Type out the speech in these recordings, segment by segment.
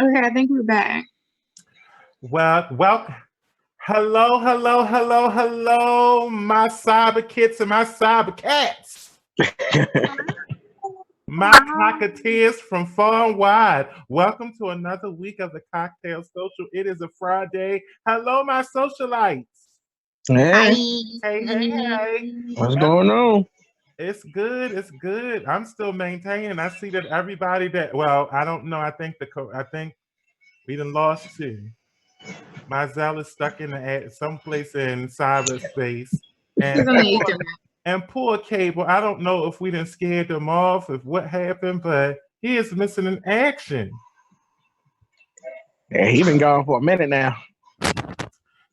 Okay, I think we're back. Well, hello, my cyber kids and my cyber cats, my cockatiers from far and wide. Welcome to another week of the Cocktail Social. It is a Friday. Hello, my socialites. Hey, Hi. Hey. what's going on? It's good. It's good. I'm still maintaining. I see that everybody well, I don't know. I think we done lost two. Mizell is stuck in someplace in cyberspace, He's and on the poor Ethernet. poor Cable. I don't know if we didn't scared him off, if what happened, but he is missing in action. Yeah, he been gone for a minute now.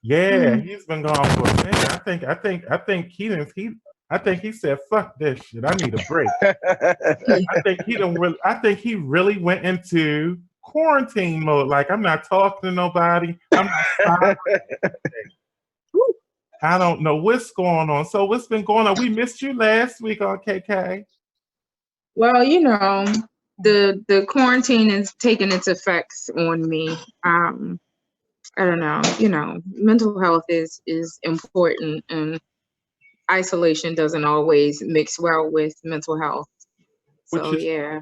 Yeah, Mm. he's been gone for a minute. I think he didn't. I think he said, "Fuck this shit. I need a break." I think he don't really. I think he really went into quarantine mode. Like I'm not talking to nobody. I'm not. Woo. I don't know what's going on. So what's been going on? We missed you last week on KK. Well, the quarantine is taking its effects on me. I don't know. Mental health is important, and isolation doesn't always mix well with mental health. Which So is, yeah.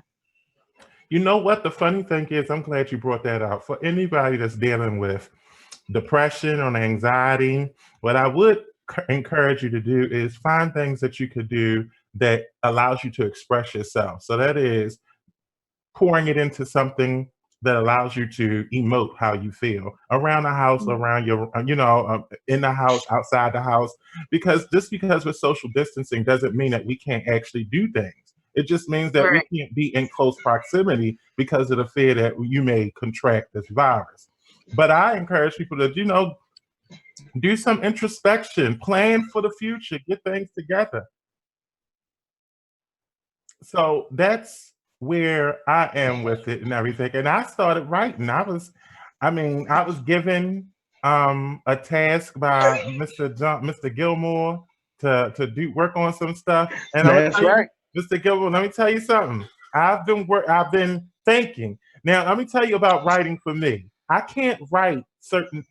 you know what? The funny thing is, I'm glad you brought that out. For anybody that's dealing with depression or anxiety, what I would encourage you to do is find things that you could do that allows you to express yourself. So that is pouring it into something that allows you to emote how you feel around the house, around your, in the house, outside the house. Because just because we're social distancing doesn't mean that we can't actually do things. It just means that we Right. can't be in close proximity because of the fear that you may contract this virus. But I encourage people to, do some introspection, plan for the future, get things together. So that's where I am with it and everything. And I started writing. I was given a task by Mr. Gilmore to do work on some stuff. And I'm gonna That's tell you, right. Mr. Gilmore, let me tell you something. I've been thinking. Now let me tell you about writing for me. I can't write certain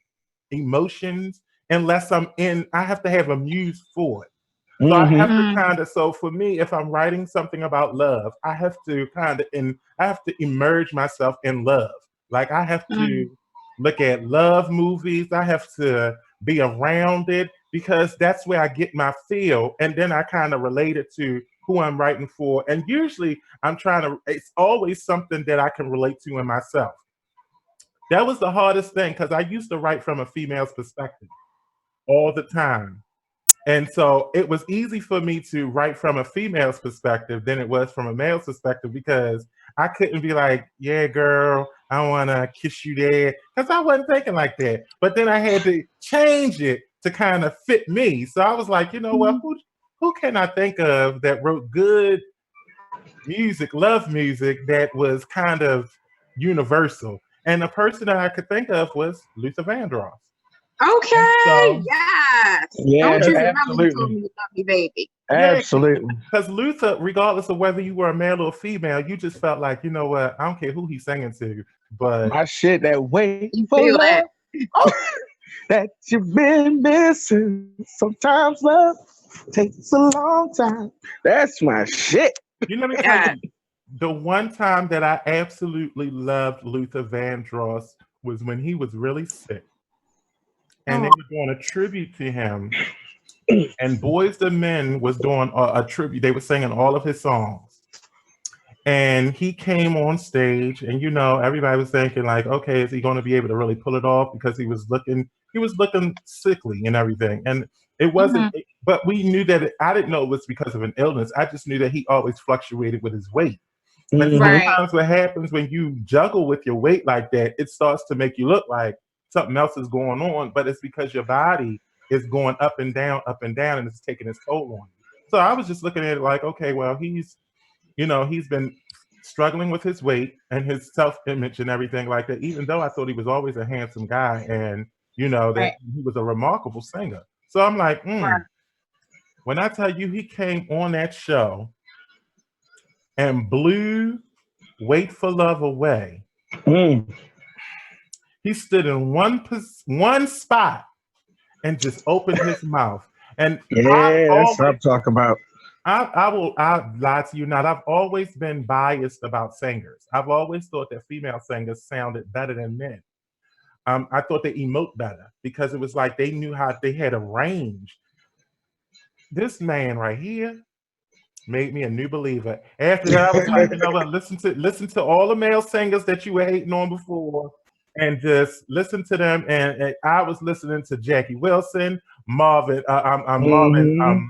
emotions unless I have to have a muse for it. So I Hmm. have to Mm. kind of so for me, if I'm writing something about love, I have to immerse myself in love. Like I have Mm. to look at love movies. I have to be around it because that's where I get my feel, and then I kind of relate it to who I'm writing for. And usually, it's always something that I can relate to in myself. That was the hardest thing because I used to write from a female's perspective all the time. And so it was easy for me to write from a female's perspective than it was from a male's perspective because I couldn't be like, yeah, girl, I want to kiss you there. Because I wasn't thinking like that. But then I had to change it to kind of fit me. So I was like, you know what? Mm. Who can I think of that wrote good music, love music that was kind of universal? And the person that I could think of was Luther Vandross. And Okay. so, Yes. Don't Yeah, you because forget me told absolutely. me you love me, baby. yeah, Absolutely. because Luther, regardless of whether you were a male or female, you just felt like, you know what, I don't care who he's singing to, but My shit, that wait You for feel love that. oh, that you've been missing. Sometimes love takes a long time. That's my shit. let me tell Yeah. you, the one time that I absolutely loved Luther Vandross was when he was really sick, and they Oh. were doing a tribute to him, and Boys the Men was doing a tribute. They were singing all of his songs. And he came on stage, and everybody was thinking like, okay, is he going to be able to really pull it off? Because he was looking sickly and everything. And it wasn't, Hmm. but we knew that I didn't know it was because of an illness. I just knew that he always fluctuated with his weight. And Hmm. Right. sometimes what happens when you juggle with your weight like that, it starts to make you look like something else is going on, but it's because your body is going up and down, and it's taking its toll on you. So I was just looking at it like, okay, well, he's been struggling with his weight and his self-image and everything like that, even though I thought he was always a handsome guy and that Right. he was a remarkable singer. So I'm like, Right. when I tell you he came on that show and blew Wait for Love away, Mm. He stood in one spot and just opened his mouth. And Yeah, that's what I'm talking about. I lie to you not. I've always been biased about singers. I've always thought that female singers sounded better than men. I thought they emote better because it was like they knew how they had a range. This man right here made me a new believer. After that, I was like, you know what? Listen to all the male singers that you were hating on before, and just listen to them. And I was listening to Jackie Wilson, Marvin. Marvin. Mhm.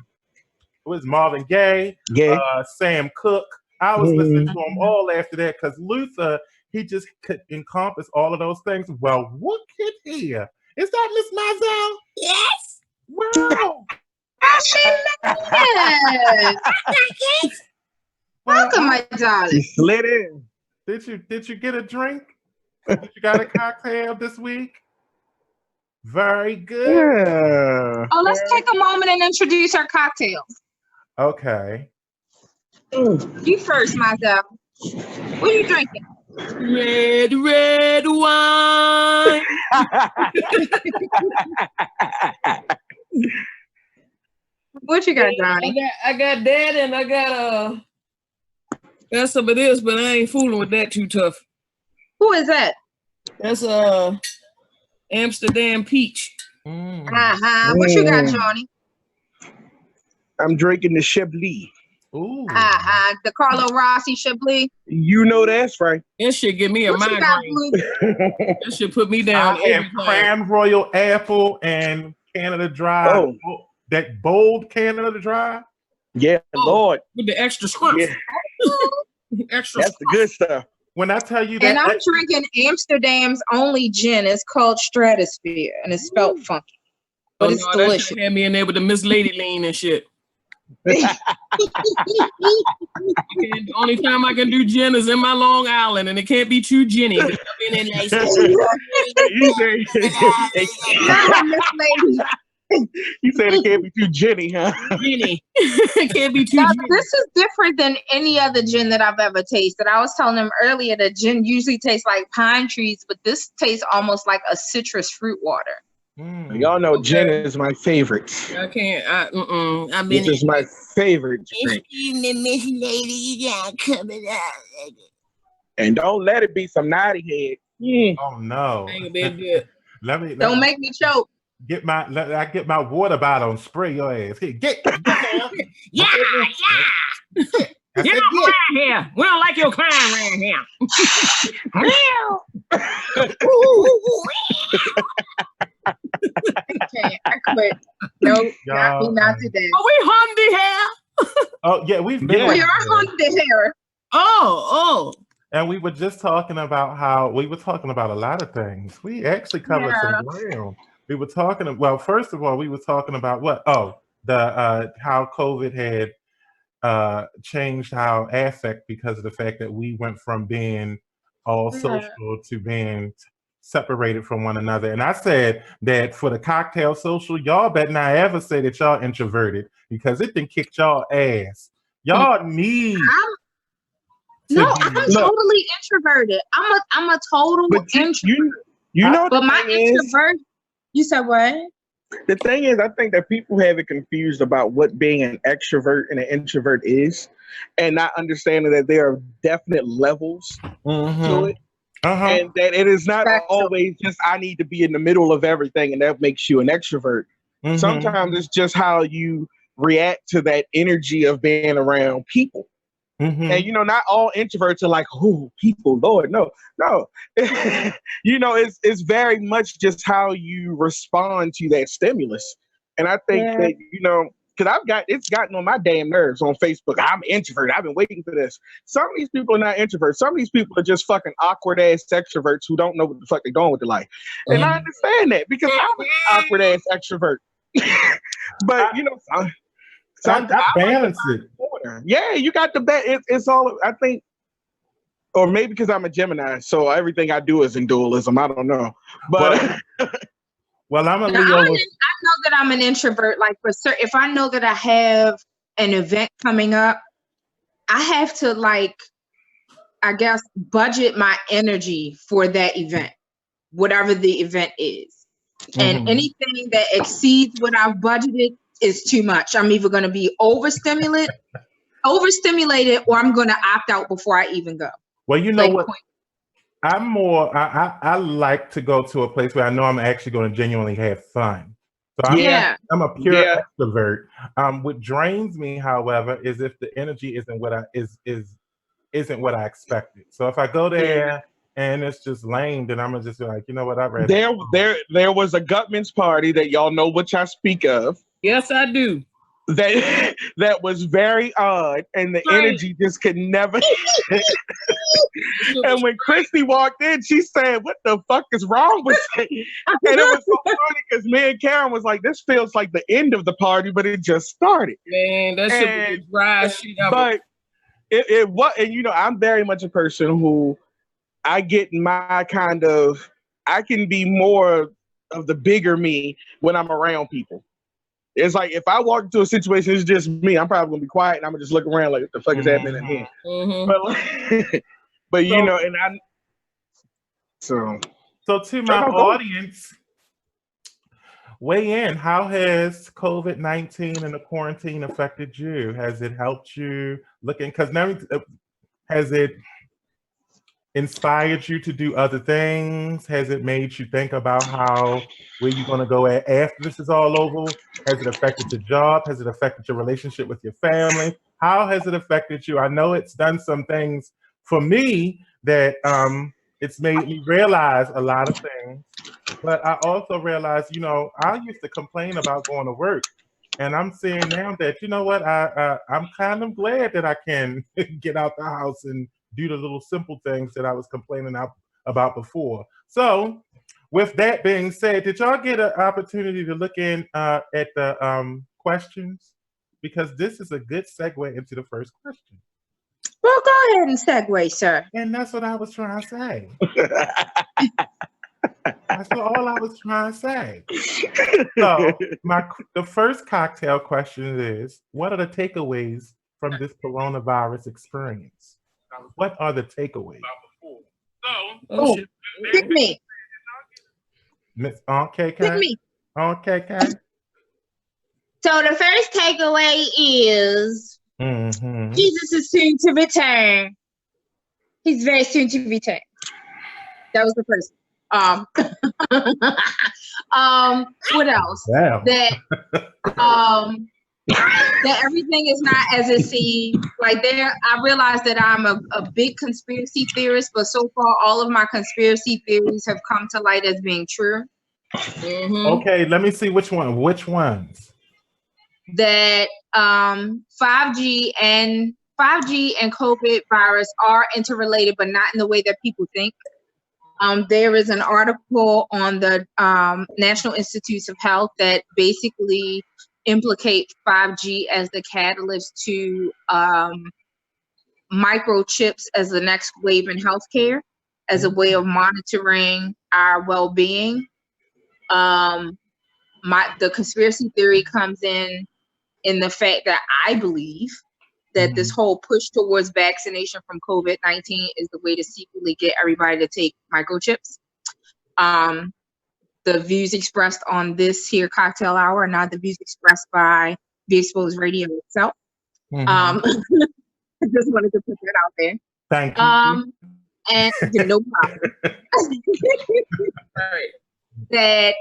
It was Marvin Gaye, Yeah. Sam Cooke. I was listening Mhm. to them all after that because Luther, he just could encompass all of those things. Well, what kid here? Is that Miss Mazel? Yes. Wow. Oh, she made it. Well, Welcome, my She darling. slid in. did you get a drink? Did you got a cocktail this week? Very good. Yeah. Oh, let's take a moment and introduce our cocktails. Okay. You first, Mazel. What are you drinking? Red wine. What you got, Johnny? I got that, and I got some of this, but I ain't fooling with that too tough. Who is that? That's Amsterdam peach. Uh-huh. What you got, Johnny? I'm drinking the Chablis. Ooh. Uh-huh. The Carlo Rossi Chablis. You know that's right. That shit give me a What you got, migraine. Blue? That shit put me down I every have time. Crown Royal Apple and Canada Dry. Oh. That bold Canada Dry. Yeah, Oh. Lord. With the extra scrump. Yeah, Extra that's the good stuff. When I tell you that, And I'm drinking Amsterdam's only gin. It's called Stratosphere, and it's spelled funky. But it's That delicious. shit had me in there with the Miss Lady Lean and shit. The only time I can do gin is in my Long Island, and it can't be too ginny. I've been in like, You said Not a Miss Lady. you said it can't be too Jenny, huh? ginny. It can't be too Now, ginny. this is different than any other gin that I've ever tasted. I was telling them earlier that gin usually tastes like pine trees, but this tastes almost like a citrus fruit water. Y'all know gin is my favorite. I can't. I've been This is my favorite drink. Excuse me, Miss Lady, you got coming out. And don't let it be some naughty head. Yeah. Oh no. Ain't been good. Let me Don't make me choke. get my water bottle and spray your ass. Here, get down. Yeah. I Get said, out right here. We don't like your kind right here. I quit. Nope, not me, Y'all, not today. Are we Hondy here? Oh yeah, we've been. Yeah. We are on on the hair. Oh. And we were just talking about how we were talking about a lot of things. We actually covered Yeah. some ground. We were talking. Well, first of all, we were talking about what? Oh, the how COVID had changed our affect because of the fact that we went from being all Yeah. social to being separated from one another. And I said that for the cocktail social, y'all better not ever say that y'all introverted because it done kicked y'all ass. Y'all need. No, to be- I'm Look. totally introverted. I'm a total But introvert. you know But the my thing is, introvert. You said what? the thing is, I think that people have it confused about what being an extrovert and an introvert is, and not understanding that there are definite levels to it, and that it is not Factual. always just I need to be in the middle of everything, and that makes you an extrovert. Mhm. Sometimes it's just how you react to that energy of being around people. Mhm. And not all introverts are like, oh, people, Lord, no. It's very much just how you respond to that stimulus. And I think that, because it's gotten on my damn nerves on Facebook. I'm an introvert. I've been waiting for this. Some of these people are not introverts. Some of these people are just fucking awkward ass extroverts who don't know what the fuck they're doing with their life. And I understand that because I'm an awkward ass extrovert. But I balance it. yeah, you got the bet. It's all, I think, or maybe because I'm a Gemini, so everything I do is in dualism. I don't know, but Well, I'm a Now, Leo. I know that I'm an introvert. Like for certain, if I know that I have an event coming up, I have to I guess budget my energy for that event. whatever the event is. And Mhm. anything that exceeds what I've budgeted is too much. I'm either going to be overstimulated, or I'm going to opt out before I even go. Well, you know Like, what? I'm more. I like to go to a place where I know I'm actually going to genuinely have fun. So Yeah. I'm a pure Yeah. extrovert. What drains me, however, is if the energy isn't what isn't what I expected. So if I go there and it's just lame, then I'm gonna just be like, you know what, I'd rather. There was a Gutman's party that y'all know which I speak of. Yes, I do. That was very odd, and the Right. energy just could never. And when Christy walked in, she said, "What the fuck is wrong with it?" And it was so funny because me and Karen was like, "This feels like the end of the party, but it just started." Man, that should be the dry shit ever. But it was, and you know, I'm very much a person who I get my kind of. I can be more of the bigger me when I'm around people. It's like if I walk into a situation, it's just me. I'm probably gonna be quiet and I'm gonna just look around like, what the fuck is happening in here? Mhm. But you know, and I. So to my audience, weigh in. How has COVID-19 and the quarantine affected you? Has it helped you looking? Because now, has it inspired you to do other things? Has it made you think about where you're going to go after this is all over? Has it affected your job? Has it affected your relationship with your family? How has it affected you? I know it's done some things for me that it's made me realize a lot of things, but I also realized, you know, I used to complain about going to work, and I'm seeing now that, you know what, I'm kind of glad that I can get out the house and do the little simple things that I was complaining about before. So, with that being said, did y'all get an opportunity to look in at the questions? Because this is a good segue into the first question. Well, go ahead and segue, sir. And that's what I was trying to say. That's all I was trying to say. So, the first cocktail question is: what are the takeaways from this coronavirus experience? What are the takeaways? Pick me. Miss KK? Pick me. KK? So the first takeaway is Jesus is soon to return. He's very soon to return. That was the first. What else? Wow. That everything is not as it seems. Like I realize that I'm a big conspiracy theorist, but so far all of my conspiracy theories have come to light as being true. Okay, let me see which ones. That 5G and COVID virus are interrelated, but not in the way that people think. There is an article on the National Institutes of Health that basically implicate 5G as the catalyst to microchips as the next wave in healthcare, as a way of monitoring our well-being. The conspiracy theory comes in the fact that I believe that this whole push towards vaccination from COVID-19 is the way to secretly get everybody to take microchips. The views expressed on this here cocktail hour are not the views expressed by the Exposed Radio itself. I just wanted to put that out there. Thank you. And no problem. Right. That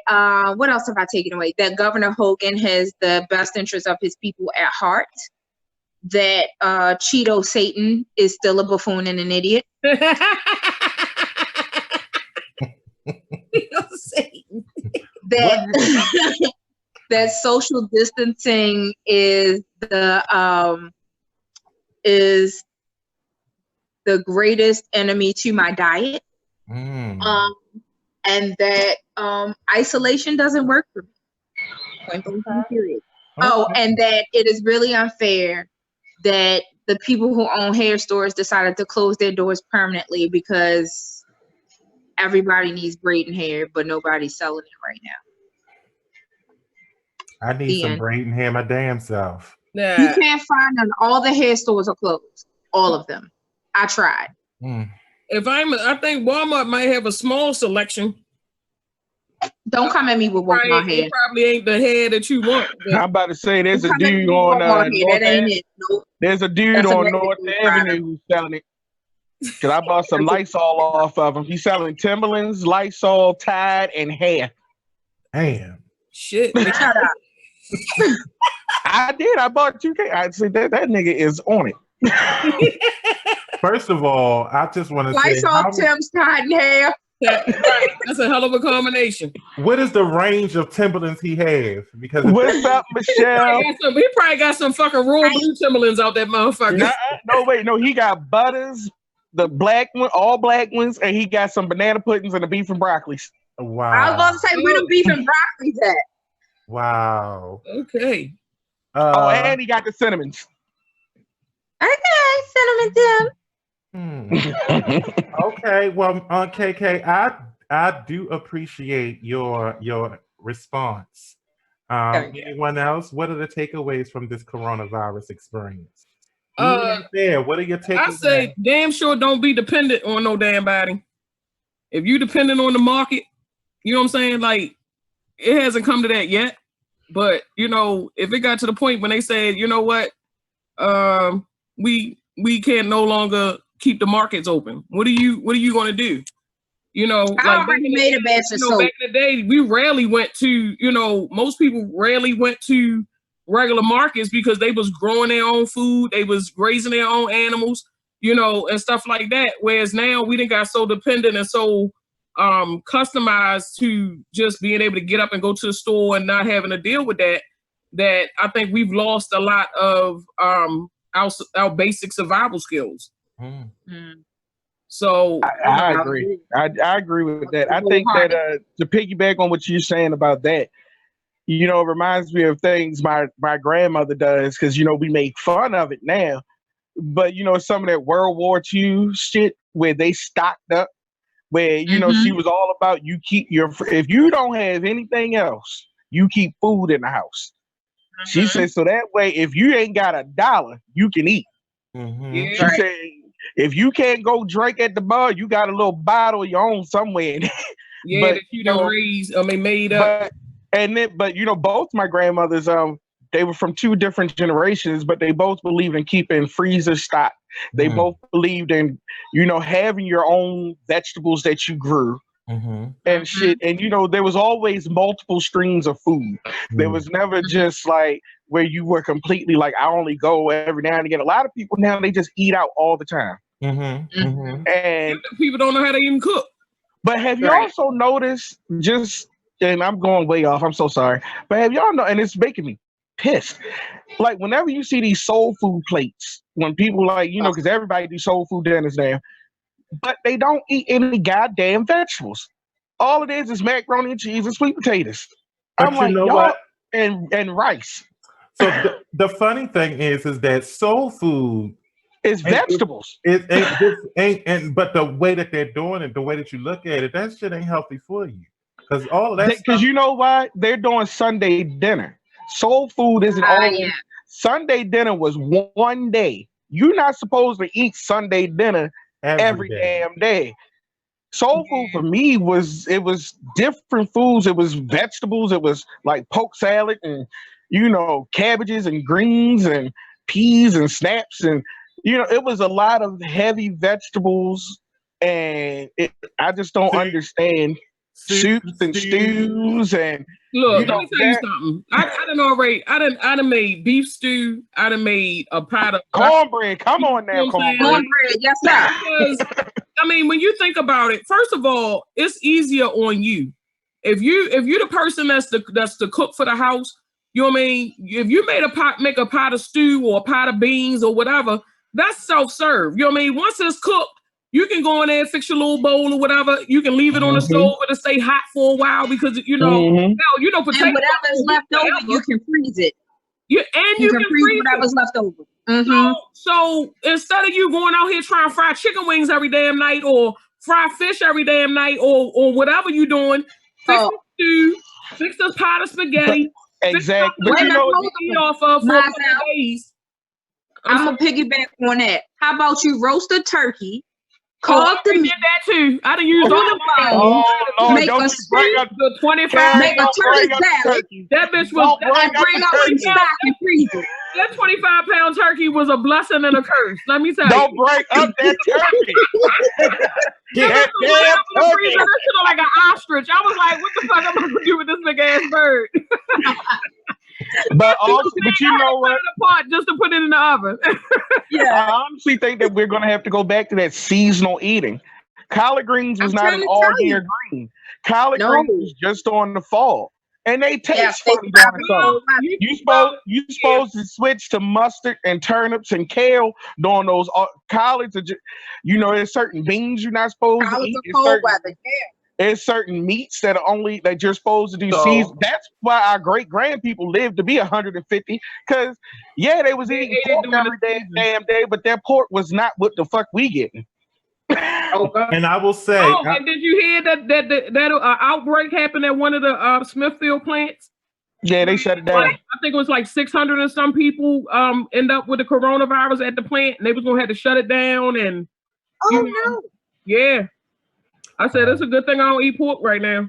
what else have I taken away? That Governor Hogan has the best interest of his people at heart. That Cheeto Satan is still a buffoon and an idiot. That social distancing is the greatest enemy to my diet. And that isolation doesn't work for me. Point blank period. Oh, and that it is really unfair that the people who own hair stores decided to close their doors permanently because everybody needs braiding hair, but nobody's selling it right now. I need some braiding hair my damn self. Yeah. You can't find them. All the hair stores are closed. All of them. I tried. I think Walmart might have a small selection. Don't come at me with walk my hair. It probably ain't the hair that you want. I'm about to say there's a Don't come at me dude with on walk my hair. North That ain't Ave- it. Nope. There's a dude That's a on Mexican North product. Avenue who's selling it. Cause I bought some Lysol off of him. He's selling Timberlands, Lysol, Tide, and hair. Damn. Shit. Shut up. I did. I bought 2K. I said that nigga is on it. First of all, I just want to say, Lysol, Tim's, Tide, and hair. Right. That's a hell of a combination. what is the range of Timberlands he has? Because What's up, Michelle? He probably got some fucking royal blue Timberlands out that motherfucker. No, he got Butters, the black one, all black ones, and he got some banana puddings and the beef and broccolis. wow. I was about to say, where the beef and broccolis at? Wow. Okay. And he got the cinnamons. Okay, Cinnamon Tim. Okay, well, KK, I do appreciate your response. Anyone else? What are the takeaways from this coronavirus experience? There, what are your takeaways? I say, damn sure don't be dependent on no damn body. If you dependent on the market, you know what I'm saying? Like, it hasn't come to that yet. But you know, if it got to the point when they said, you know what, we can no longer keep the markets open. What are you going to do? You know, I already made a batch of soap. Back in the day, we rarely went to, you know, most people rarely went to regular markets because they was growing their own food, they was raising their own animals, you know, and stuff like that. Whereas now we done got so dependent and so customized to just being able to get up and go to the store and not having to deal with that I think we've lost a lot of our basic survival skills. So I agree. I agree with that. I think that to piggyback on what you're saying about that, you know, it reminds me of things my grandmother does, because, you know, we make fun of it now, but, you know, some of that World War II shit where they stocked up, where, you know, she was all about you keep your, if you don't have anything else, you keep food in the house. She said, so that way, if you ain't got $1, you can eat. Yeah. She said, if you can't go drink at the bar, you got a little bottle of your own somewhere. Yeah, but, that you don't made up. But you know, both my grandmothers, they were from 2 different generations, but they both believed in keeping freezer stock. They both believed in, you know, having your own vegetables that you grew and shit. And, you know, there was always multiple streams of food. There was never just like where you were completely like, I only go every now and again. A lot of people now, they just eat out all the time. And people don't know how to even cook. But have you also noticed, and I'm going way off, I'm so sorry, but have y'all know, and it's making me pissed, like whenever you see these soul food plates, when people like, you know, because everybody do soul food dinners now, but they don't eat any goddamn vegetables. All it is macaroni and cheese and sweet potatoes. But I'm you like, know y'all, what? and rice. So the funny thing is that soul food is vegetables. But the way that they're doing it, the way that you look at it, that shit ain't healthy for you. Because all of that. Because you know why? They're doing Sunday dinner. Soul food isn't always. Yeah. Sunday dinner was one day. You're not supposed to eat Sunday dinner every damn day. Soul food for me was different foods. It was vegetables. It was like poke salad and, you know, cabbages and greens and peas and snaps, and, you know, it was a lot of heavy vegetables, and I just don't understand soups and stews and. Look, let me tell you something. I done made beef stew. I done made a pot of cornbread. Come on now, cornbread. Yes, sir. Because, I mean, when you think about it, first of all, it's easier on you. If you're the person that's the cook for the house, you know what I mean? If you make a pot of stew or a pot of beans or whatever, that's self-serve. You know what I mean? Once it's cooked, you can go in there and fix your little bowl or whatever. You can leave it on the stove and it stay hot for a while because, you know, potatoes. And whatever's left over, you can freeze it. You can freeze whatever's left over. So instead of you going out here trying to fry chicken wings every damn night or fry fish every damn night or whatever you're doing, fix the stew, fix this pot of spaghetti. Exactly. But you know what you eat off of for days. I'm gonna piggyback on that. How about you roast a turkey, Called the I did meat. that too. I done used all of mine. Oh Lord, Make don't a you bring stew, up The 25. Karen, make a don't turkey bring up the salad, turkey. That bitch was Don't bring and up bring the out some turkey. stock and freeze it. that 25-pound turkey was a blessing and a curse. Let me tell Don't you. bring up that turkey. That That bitch was laying damn up in the freezer. turkey. That shit look like an ostrich. I was like, what the fuck am I gonna do with this big ass bird? But also, but you I had know to put what? it in a pot just to put it in the oven. I honestly think that we're gonna have to go back to that seasonal eating. Collard greens was I'm not trying an to all tell you. year green. Collard No. greens was just on the fall, and they taste Yes, they funny during the probably summer. will. You supposed to switch to mustard and turnips and kale during those collards. There's certain beans you're not supposed to Collards eat. are cold weather. There's certain meats that are only that you're supposed to do So- season. That's why our great grandpeople lived to be 150. Because they was They eating ate it pork during every the day, season. damn day, but that pork was not what the fuck we getting. Oh God. And I will say, Oh, and did you hear that outbreak happened at one of the Smithfield plants? Yeah, they shut it down. Like, I think it was like 600 and some people end up with the coronavirus at the plant, and they was gonna have to shut it down. And Oh no. yeah, I said it's a good thing I don't eat pork right now,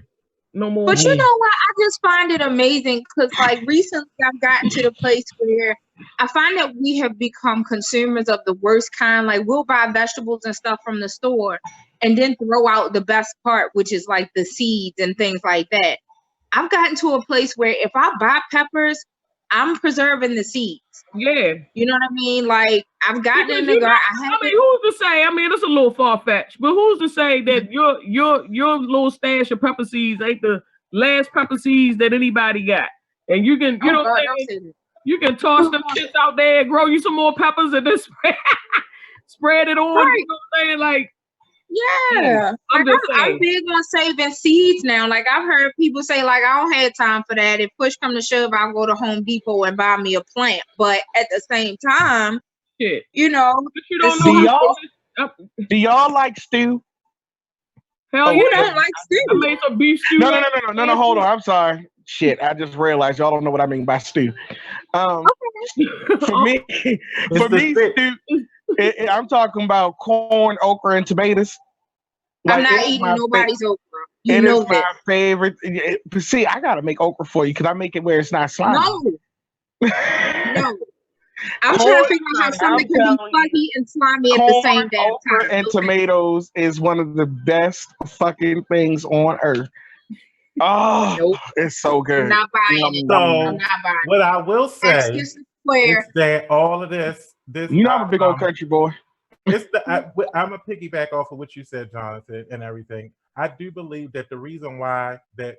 no more. But you know what? I just find it amazing because, like, recently I've gotten to the place where I find that we have become consumers of the worst kind. Like, we'll buy vegetables and stuff from the store and then throw out the best part, which is like the seeds and things like that. I've gotten to a place where if I buy peppers, I'm preserving the seeds. Yeah. You know what I mean? Like, I've gotten Because in the garden. who's to say? I mean, it's a little far fetched, but who's to say that your little stash of pepper seeds ain't the last pepper seeds that anybody got? And you can, you know, what I'm saying? You can toss them shits out there and grow you some more peppers and then spread it on. Right. You know what I'm saying? Like, yeah, I'm big on saving seeds now. Like, I've heard people say, like, I don't have time for that. If push come to shove, I'll go to Home Depot and buy me a plant. But at the same time, you know, but you don't know. Do y'all like stew? Hell who yeah. don't like stew? I made some beef stew. No. Hold on. I'm sorry. Shit, I just realized y'all don't know what I mean by stew. For me, stew. I'm talking about corn, okra, and tomatoes. I'm not eating nobody's okra. You know that. My favorite. See, I gotta make okra for you because I make it where it's not slimy. No. I'm trying to figure out how something can be fuzzy and slimy at the same damn okra time. And tomatoes is one of the best fucking things on earth. Oh, nope. It's so good. I'm not buying it. So, I'm not buying what I will say is that all of this you know, I'm a big old country boy. I'm a piggyback off of what you said, Jonathan, and everything. I do believe that the reason why that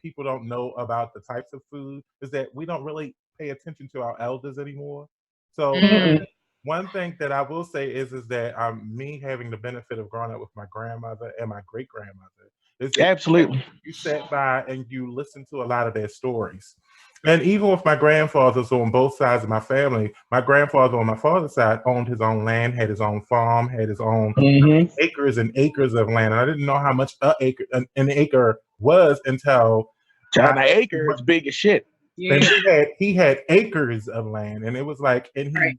people don't know about the types of food is that we don't really pay attention to our elders anymore. So one thing that I will say is that me having the benefit of growing up with my grandmother and my great grandmother is that absolutely you sat by and you listened to a lot of their stories. And even with my grandfathers on both sides of my family, my grandfather on my father's side owned his own land, had his own farm, had his own acres and acres of land. And I didn't know how much an acre was until an acre is big as shit. Yeah. And he had acres of land, and it was like, and he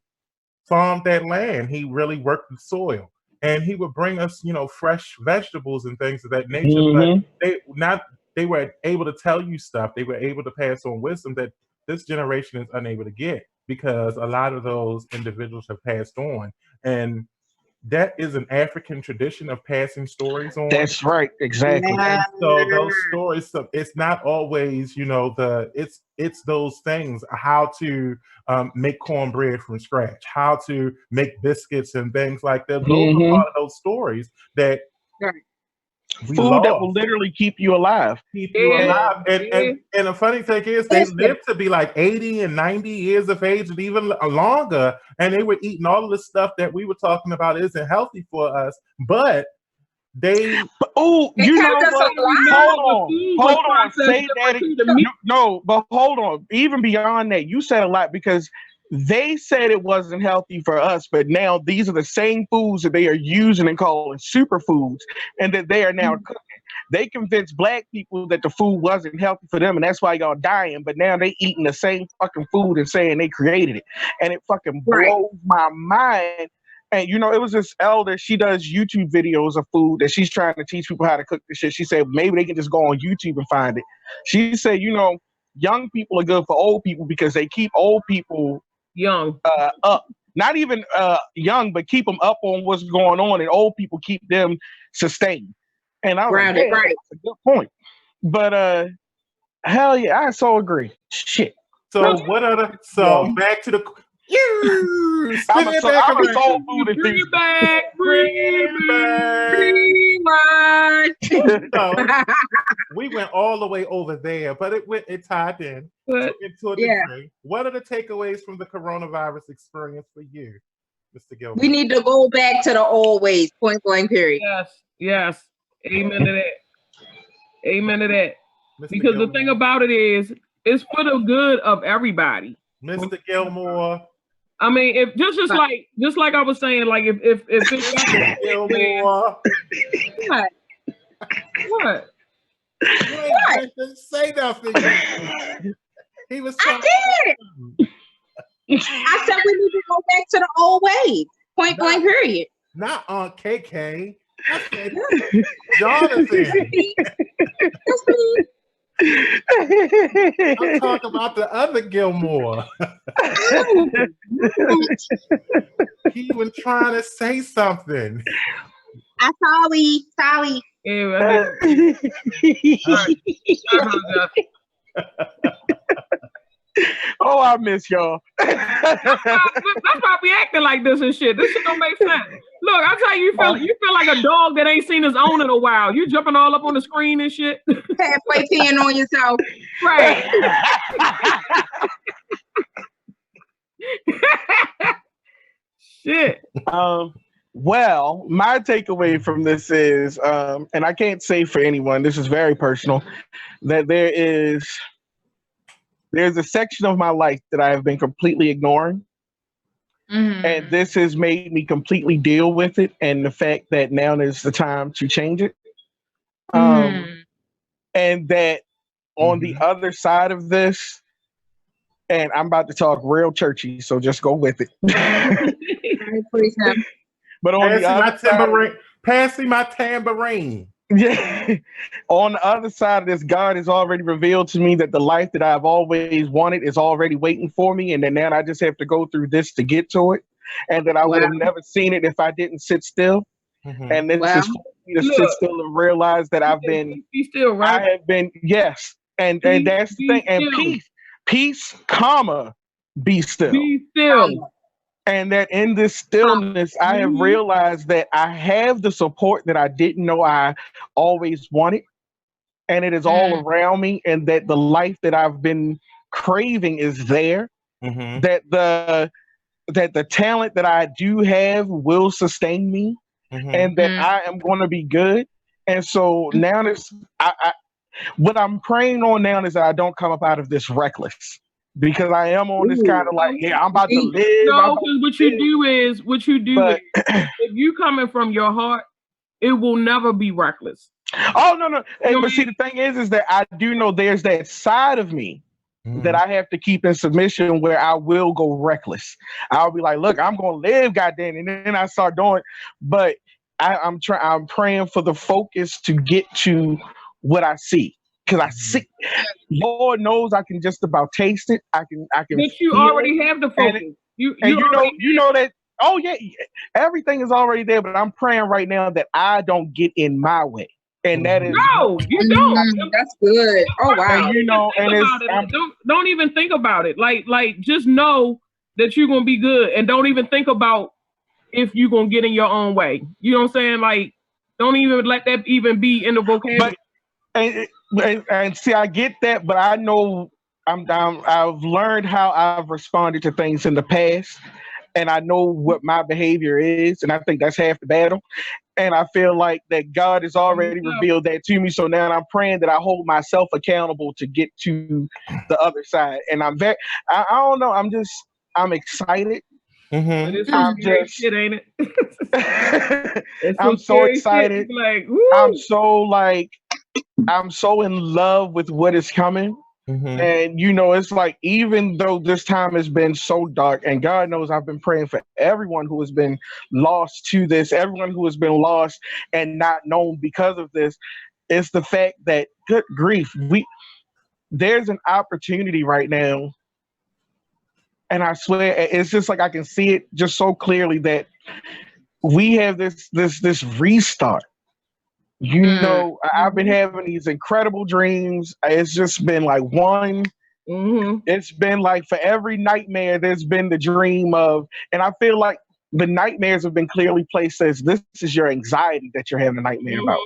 farmed that land. He really worked the soil, and he would bring us, fresh vegetables and things of that nature. But they were able to tell you stuff. They were able to pass on wisdom that this generation is unable to get because a lot of those individuals have passed on. And that is an African tradition of passing stories on. That's right, exactly. And so those stories, it's not always, it's those things, how to make cornbread from scratch, how to make biscuits and things like that. Those are part of those stories that food that will literally keep you alive. And the funny thing is, they lived to be like 80 and 90 years of age and even longer. And they were eating all of the stuff that we were talking about isn't healthy for us. But you know what? Hold on. Say that. No, but hold on. Even beyond that, you said a lot because they said it wasn't healthy for us, but now these are the same foods that they are using and calling superfoods, and that they are now cooking. They convinced black people that the food wasn't healthy for them, and that's why y'all dying. But now they eating the same fucking food and saying they created it, and it fucking blows my mind And it was this elder. She does YouTube videos of food that she's trying to teach people how to cook this shit. She said maybe they can just go on YouTube and find it. She said, young people are good for old people because they keep old people young, up. Not even young, but keep them up on what's going on, and old people keep them sustained. And I was like, yeah, right. that's a good point. But hell yeah, I so agree. Shit. So what are the back to the I'm a soul food enthusiast. Bring back. So we went all the way over there, but it tied in into a degree. What are the takeaways from the coronavirus experience for you, Mr. Gilmore? We need to go back to the old ways, point blank, period. Yes. Amen to that. Amen to that. Mr. Because Gilmore. the thing about it is, it's for the good of everybody. Mr. Gilmore. I mean, if just like I was saying, like if Mr. Gilmore. What? You didn't say nothing. He was talking. I did. I said we need to go back to the old ways. Point blank, period. Not on KK. I said Jonathan. I'm talking about the other Gilmore. He was trying to say something. I'm sorry. Oh, I miss y'all. That's why we acting like this and shit. This shit don't make sense. Look, I tell you, you feel like a dog that ain't seen his owner in a while. You jumping all up on the screen and shit. Halfway peeing on yourself. Right. Shit. Well, my takeaway from this is, and I can't say for anyone, this is very personal, that there's a section of my life that I have been completely ignoring. Mm-hmm. And this has made me completely deal with it, and the fact that now is the time to change it. And that on the other side of this, and I'm about to talk real churchy, so just go with it. But on the other side, passing my tambourine. Yeah. On the other side of this, God has already revealed to me that the life that I've always wanted is already waiting for me, and then now I just have to go through this to get to it, and that I would have never seen it if I didn't sit still. Mm-hmm. And this is for me to sit still and realize that I've been, still, right? I have been, yes, and that's the thing, and peace, comma, be still. Be still. And that in this stillness, I have realized that I have the support that I didn't know I always wanted. And it is all around me. And that the life that I've been craving is there. Mm-hmm. That the talent that I do have will sustain me. Mm-hmm. And that I am going to be good. And so now what I'm praying on now is that I don't come up out of this reckless. Because I am on this kind of like, I'm about to live. No, because what you do is, if you coming from your heart, it will never be reckless. Oh, no. But see, the thing is that I do know there's that side of me that I have to keep in submission where I will go reckless. I'll be like, look, I'm going to live, goddamn. And then I start doing, but I'm praying for the focus to get to what I see. Because I see, Lord knows I can just about taste it. I can. But you already have the focus. You know that. Oh yeah, everything is already there. But I'm praying right now that I don't get in my way, and that is no, you don't. That's good. Oh wow. And don't even think about it. Like just know that you're gonna be good, and don't even think about if you're gonna get in your own way. You know what I'm saying? Like, don't even let that even be in the vocabulary. And see, I get that, but I know I've learned how I've responded to things in the past, and I know what my behavior is, and I think that's half the battle. And I feel like that God has already revealed that to me. So now I'm praying that I hold myself accountable to get to the other side. And I don't know. I'm excited. Mm-hmm. It's shit, ain't it? I'm so excited. Like, I'm so in love with what is coming. And you know, it's like even though this time has been so dark, and God knows I've been praying for everyone who has been lost to this, everyone who has been lost and not known because of this. It's the fact that, good grief, there's an opportunity right now, and I swear it's just like I can see it just so clearly that we have this restart. You know, I've been having these incredible dreams. It's just been like one. It's been like for every nightmare, there's been the dream of, and I feel like the nightmares have been clearly placed as this is your anxiety that you're having a nightmare about.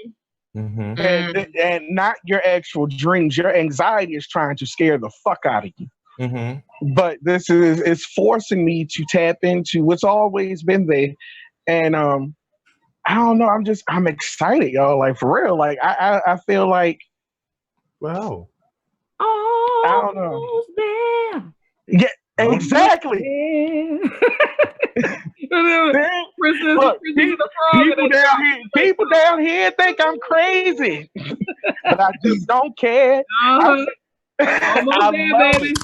And not your actual dreams. Your anxiety is trying to scare the fuck out of you. But this is forcing me to tap into what's always been there. And I don't know. I'm excited, y'all. Like for real. Like I feel like, wow. I don't know. Yeah, exactly. Look, people down here think I'm crazy, but I just don't care. I love it.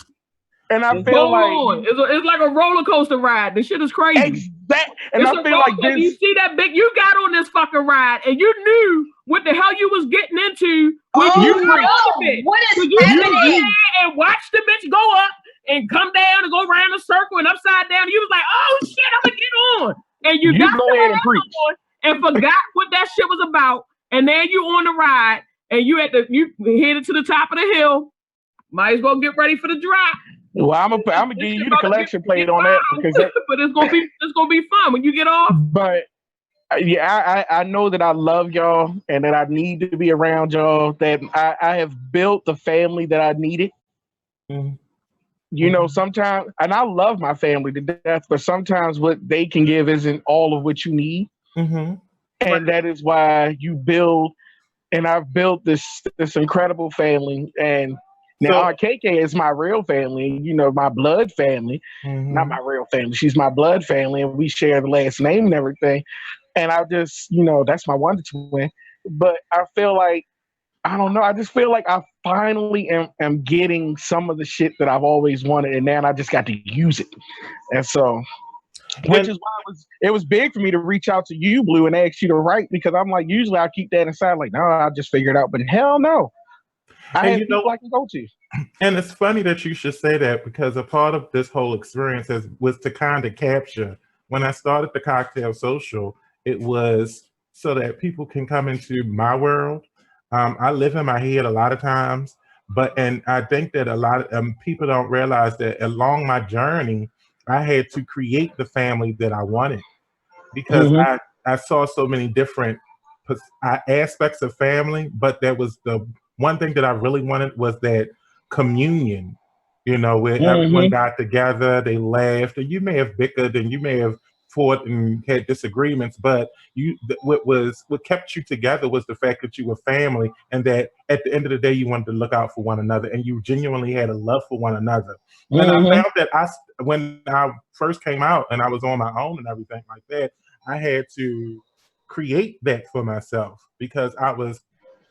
And I feel like it's like a roller coaster ride. The shit is crazy. Exactly. And I feel like this. You see that big? You got on this fucking ride, and you knew what the hell you was getting into when you got on the bitch. What is you happening? And watch the bitch go up and come down and go around a circle and upside down. And you was like, "Oh shit, I'm gonna get on." And you got go ahead and preach and forgot what that shit was about. And then you on the ride, and you headed to the top of the hill. Might as well get ready for the drop. Well, I'm gonna give you the collection plate on that because but it's gonna be fun when you get off. But yeah, I know that I love y'all and that I need to be around y'all. That I have built the family that I needed. You know, sometimes, and I love my family to death, but sometimes what they can give isn't all of what you need, and that is why you build. And I've built this incredible family and. Now, Aunt KK is my real family, you know, my blood family, not my real family. She's my blood family, and we share the last name and everything. And I just, you know, that's my wonder twin. But I feel like, I don't know, I just feel like I finally am getting some of the shit that I've always wanted, and now I just got to use it. And so, which is why it was big for me to reach out to you, Blue, and ask you to write, because I'm like, usually I keep that inside, like, no, I'll just figure it out. But hell no. I have people I can go to. And it's funny that you should say that, because a part of this whole experience was to kind of capture. When I started the Kocktail Social, it was so that people can come into my world. I live in my head a lot of times, and I think that a lot of people don't realize that along my journey, I had to create the family that I wanted, because I saw so many different aspects of family, but there was the one thing that I really wanted was that communion, you know, where everyone got together, they laughed, and you may have bickered and you may have fought and had disagreements, but what kept you together was the fact that you were family, and that at the end of the day you wanted to look out for one another, and you genuinely had a love for one another. And I found that when I first came out and I was on my own and everything like that, I had to create that for myself because I was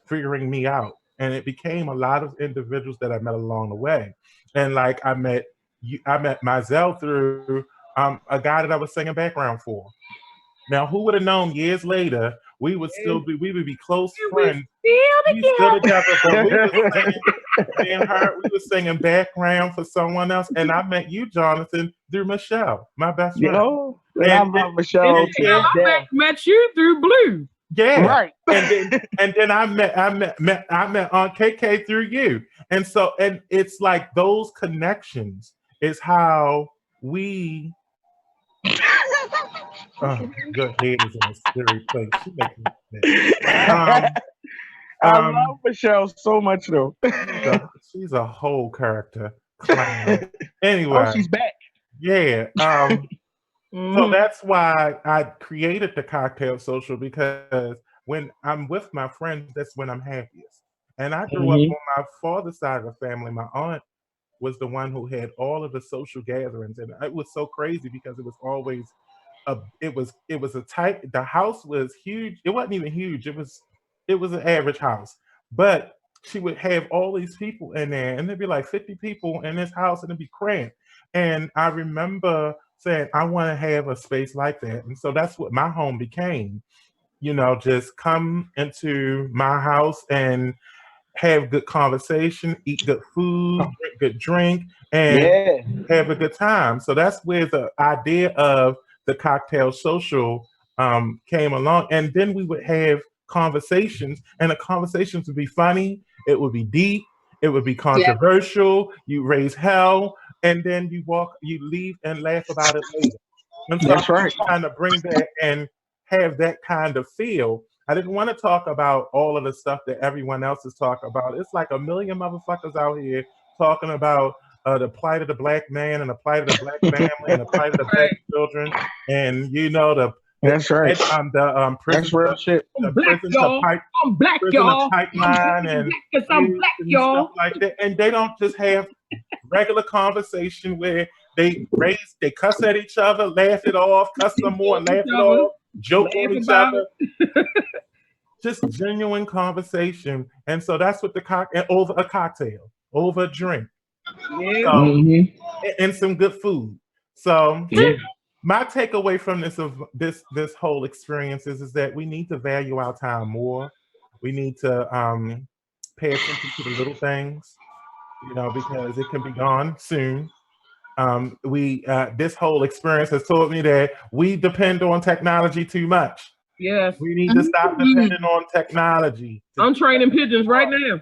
figuring me out. And it became a lot of individuals that I met along the way. And like I met Mizell through a guy that I was singing background for. Now, who would have known years later we would be close friends. We still together, but we were singing background for someone else. And I met you, Jonathan, through Michelle, my best friend. And I love Michelle. I met you through Blue. Yeah, right. And then I met Aunt KK through you, and it's like those connections is how we. Your head is in a scary place. She makes me I love Michelle so much, though. She's a whole character. Anyway, she's back. Yeah. So that's why I created the Kocktail Social, because when I'm with my friends, that's when I'm happiest. And I grew up on my father's side of the family. My aunt was the one who had all of the social gatherings, and it was so crazy because it was always the house was huge. It wasn't even huge. It was an average house, but she would have all these people in there, and there'd be like 50 people in this house, and it'd be cramped. And I remember saying, I want to have a space like that. And so that's what my home became. Just come into my house and have good conversation, eat good food, drink good drink, and have a good time. So that's where the idea of the cocktail social came along. And then we would have conversations, and the conversations would be funny, it would be deep, it would be controversial, you raise hell, and then you leave and laugh about it later. And so That's right. trying to bring that and have that kind of feel. I didn't want to talk about all of the stuff that everyone else is talking about. It's like a million motherfuckers out here talking about the plight of the black man and the plight of the black family and the plight of the black children, and That's right. the prison, That's real shit. the I'm black, prison y'all. I'm black, prison y'all. pipeline and I'm black, y'all. stuff like that. And they don't just have regular conversation where they cuss at each other, laugh it off, cuss some more, laugh it off, joke on each other. Just genuine conversation. And so that's what over a cocktail, over a drink. Yeah. So, and some good food. So my takeaway from this whole experience is that we need to value our time more. We need to pay attention to the little things, because it can be gone soon. This whole experience has taught me that we depend on technology too much. Yes. We need to stop depending on technology. I'm training pigeons right now.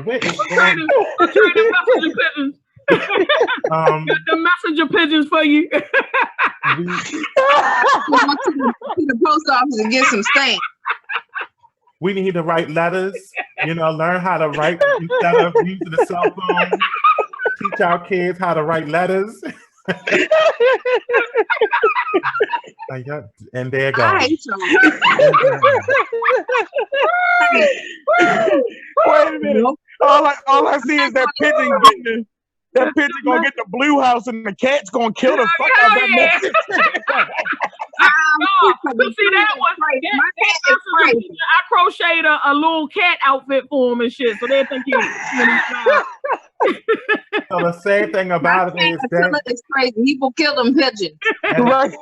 Where is I'm training messenger pigeons. Got the messenger pigeons for you. To the post office and get some stamps. We need to write letters, learn how to write instead of using the cell phone. Teach our kids how to write letters. And there goes. I hate y'all. Wait a minute. All I see is that pigeon gonna get the blue house, and the cat's gonna kill the fuck out of that message. But see, that was I crocheted a little cat outfit for him and shit, so they think he. So the sad thing about it is that it's crazy. People kill them pigeons. Right.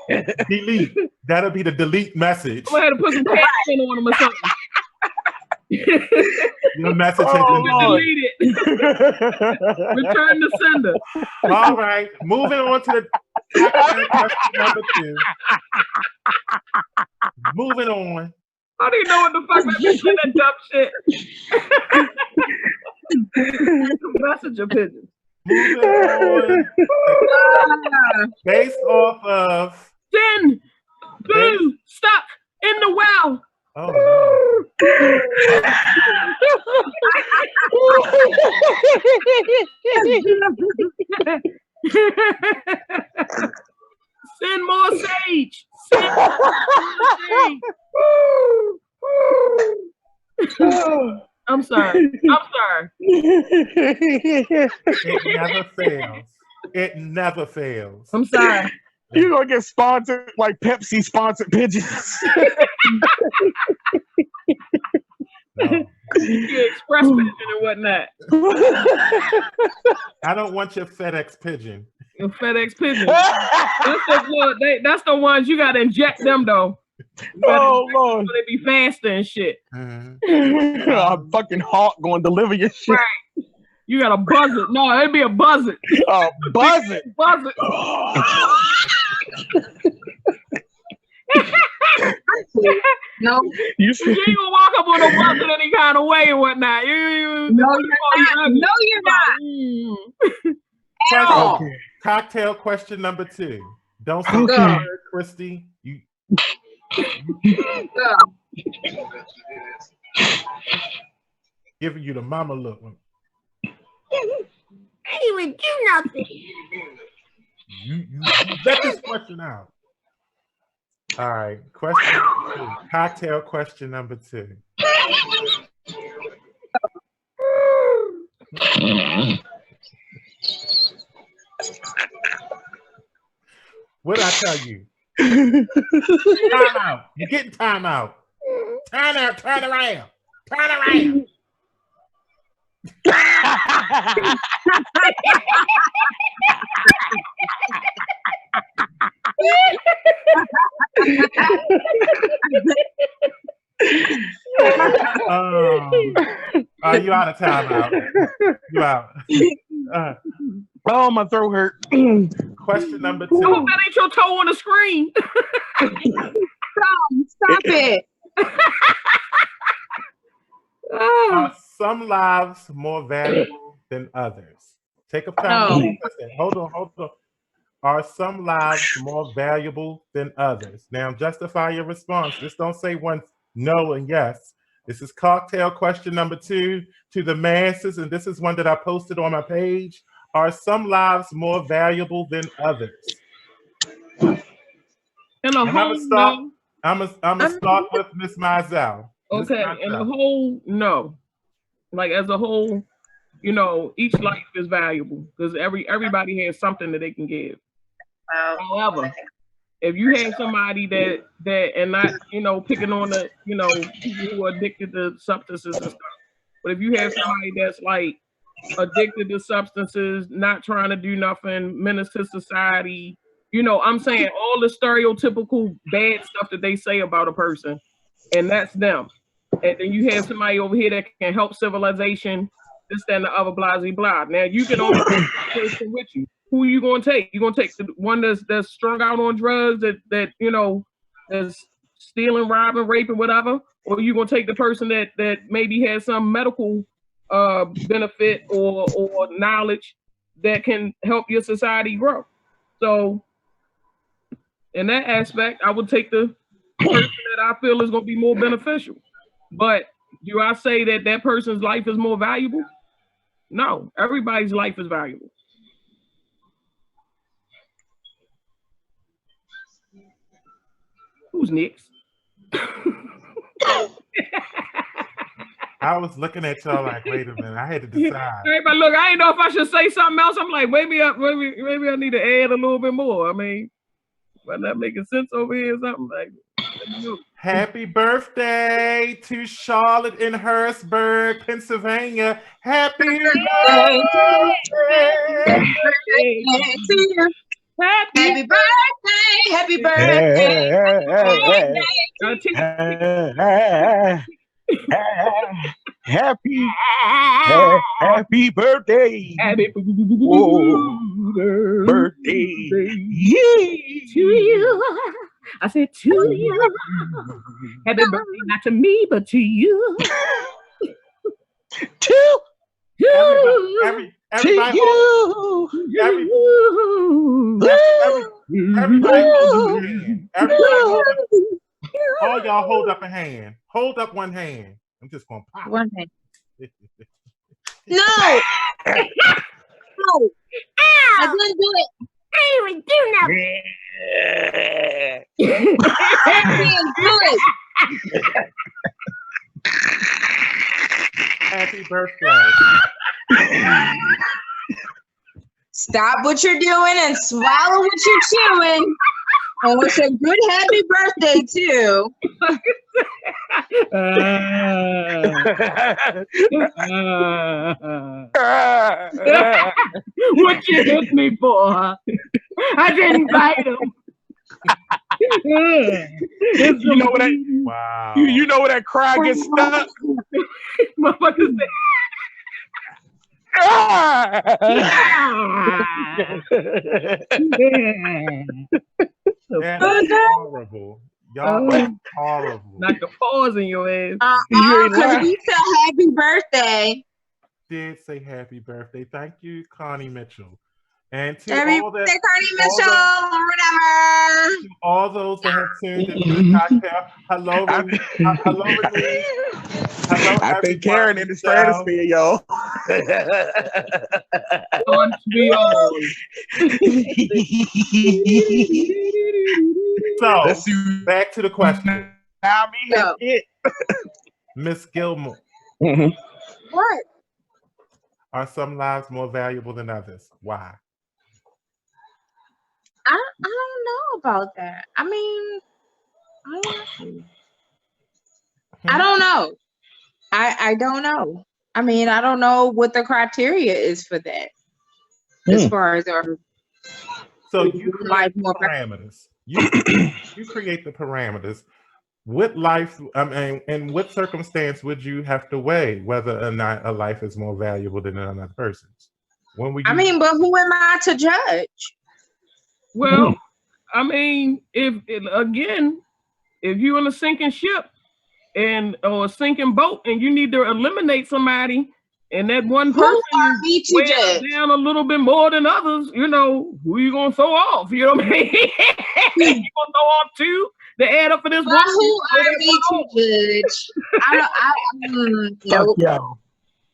delete. That'll be the delete message. Go ahead and put some cat skin on him or something. Your message has been deleted. Return to sender. All right, moving on to the question number 2. Moving on. I don't even know what the fuck that dumb shit. Messenger pigeons. Moving on. Based off of Sin, blue, stuck in the well. Oh no. Send more sage. Send more sage. I'm sorry. It never fails. I'm sorry. You're gonna get sponsored like Pepsi sponsored pigeons. No. Express pigeon and whatnot. I don't want your FedEx pigeon. Your FedEx pigeon. That's the ones you gotta inject them though. Oh Lord, so they be faster and shit. A fucking hawk going to deliver your shit. Right. You gotta buzz it. No, it'd be a buzz it. Buzz it. Buzz it. No, you ain't gonna walk up on a buzz in any kind of way and whatnot. No, you're not. Okay. Cocktail question number 2. Don't say okay. Christy. You. Giving you the mama look. I didn't even do nothing. You let this question out. All right, question 2. Cocktail question number 2. What did I tell you? Time out. You're getting time out. Turn around. Turn around. You out of time out. You out. Oh, my throat hurt. Question number I hope 2. that ain't your toe on the screen. Stop it. Are some lives more valuable than others? Take a time. No. Hold on. Are some lives more valuable than others? Now, justify your response. Just don't say one no and yes. This is cocktail question number 2 to the masses, and this is one that I posted on my page. Are some lives more valuable than others? And a I'm whole gonna no. start with Miss Mizell. Okay, and the whole no. Like as a whole, you know, each life is valuable because everybody has something that they can give. However, if you have somebody that and not, you know, picking on the, you know, people who are addicted to substances and stuff, but if you have somebody that's like addicted to substances, not trying to do nothing, menace to society, you know, I'm saying all the stereotypical bad stuff that they say about a person, and that's them. And then you have somebody over here that can help civilization, this, that, and the other, blah, blah, blah. Now you can only take the person with you. Who are you gonna take? You gonna take the one that's strung out on drugs, that you know, that's stealing, robbing, raping, whatever, or you gonna take the person that maybe has some medical benefit or knowledge that can help your society grow. So in that aspect, I would take the person that I feel is gonna be more beneficial. But do I say that person's life is more valuable? No, everybody's life is valuable. Who's next? I was looking at y'all like, wait a minute, I had to decide. Everybody, look, I didn't know if I should say something else. I'm like, maybe I need to add a little bit more. I mean, am I not making sense over here or something? Like, happy birthday to Charlotte in Harrisburg, Pennsylvania. Happy birthday to you. Happy birthday, happy birthday, happy birthday, happy birthday to you. I said to you. Happy birthday, not to me, but to you. to everybody all y'all hold up a hand. Hold up one hand. I'm just gonna pop. One hand. No. No. I didn't do it. I didn't do nothing. I didn't do it. Happy birthday. Stop what you're doing and swallow what you're chewing. And wish a good happy birthday too. What you hit me for? I didn't bite him. You know what that? Wow. You know where that cry gets stuck. Motherfucker said, That's horrible. Y'all are horrible. Knock the paws in your ass. Because we said happy birthday. Did say happy birthday. Thank you, Connie Mitchell. And to Happy all birthday, Connie Mitchell, or whatever. All those that have tuned into the cocktail. Hello, Renee. Hello, Renee. Hello, I think Karen in the stratosphere, yo. So, back to the question. Yeah. Miss Gilmore. What? Are some lives more valuable than others? Why? don't know about that. I mean, I don't know. I don't know. I don't know. I mean, I don't know what the criteria is for that. As far as our So you life create the more parameters. You create the parameters. What life, I mean, in what circumstance would you have to weigh whether or not a life is more valuable than another person's? When would you? I mean, but who am I to judge? Well, I mean, if you're in a sinking ship or a sinking boat and you need to eliminate somebody, and that one Who person are we to weighs judge? down a little bit more than others, who you gonna throw off? You know what I mean? You gonna throw off two to add up for this But one? who are we to judge? Fuck Nope. y'all.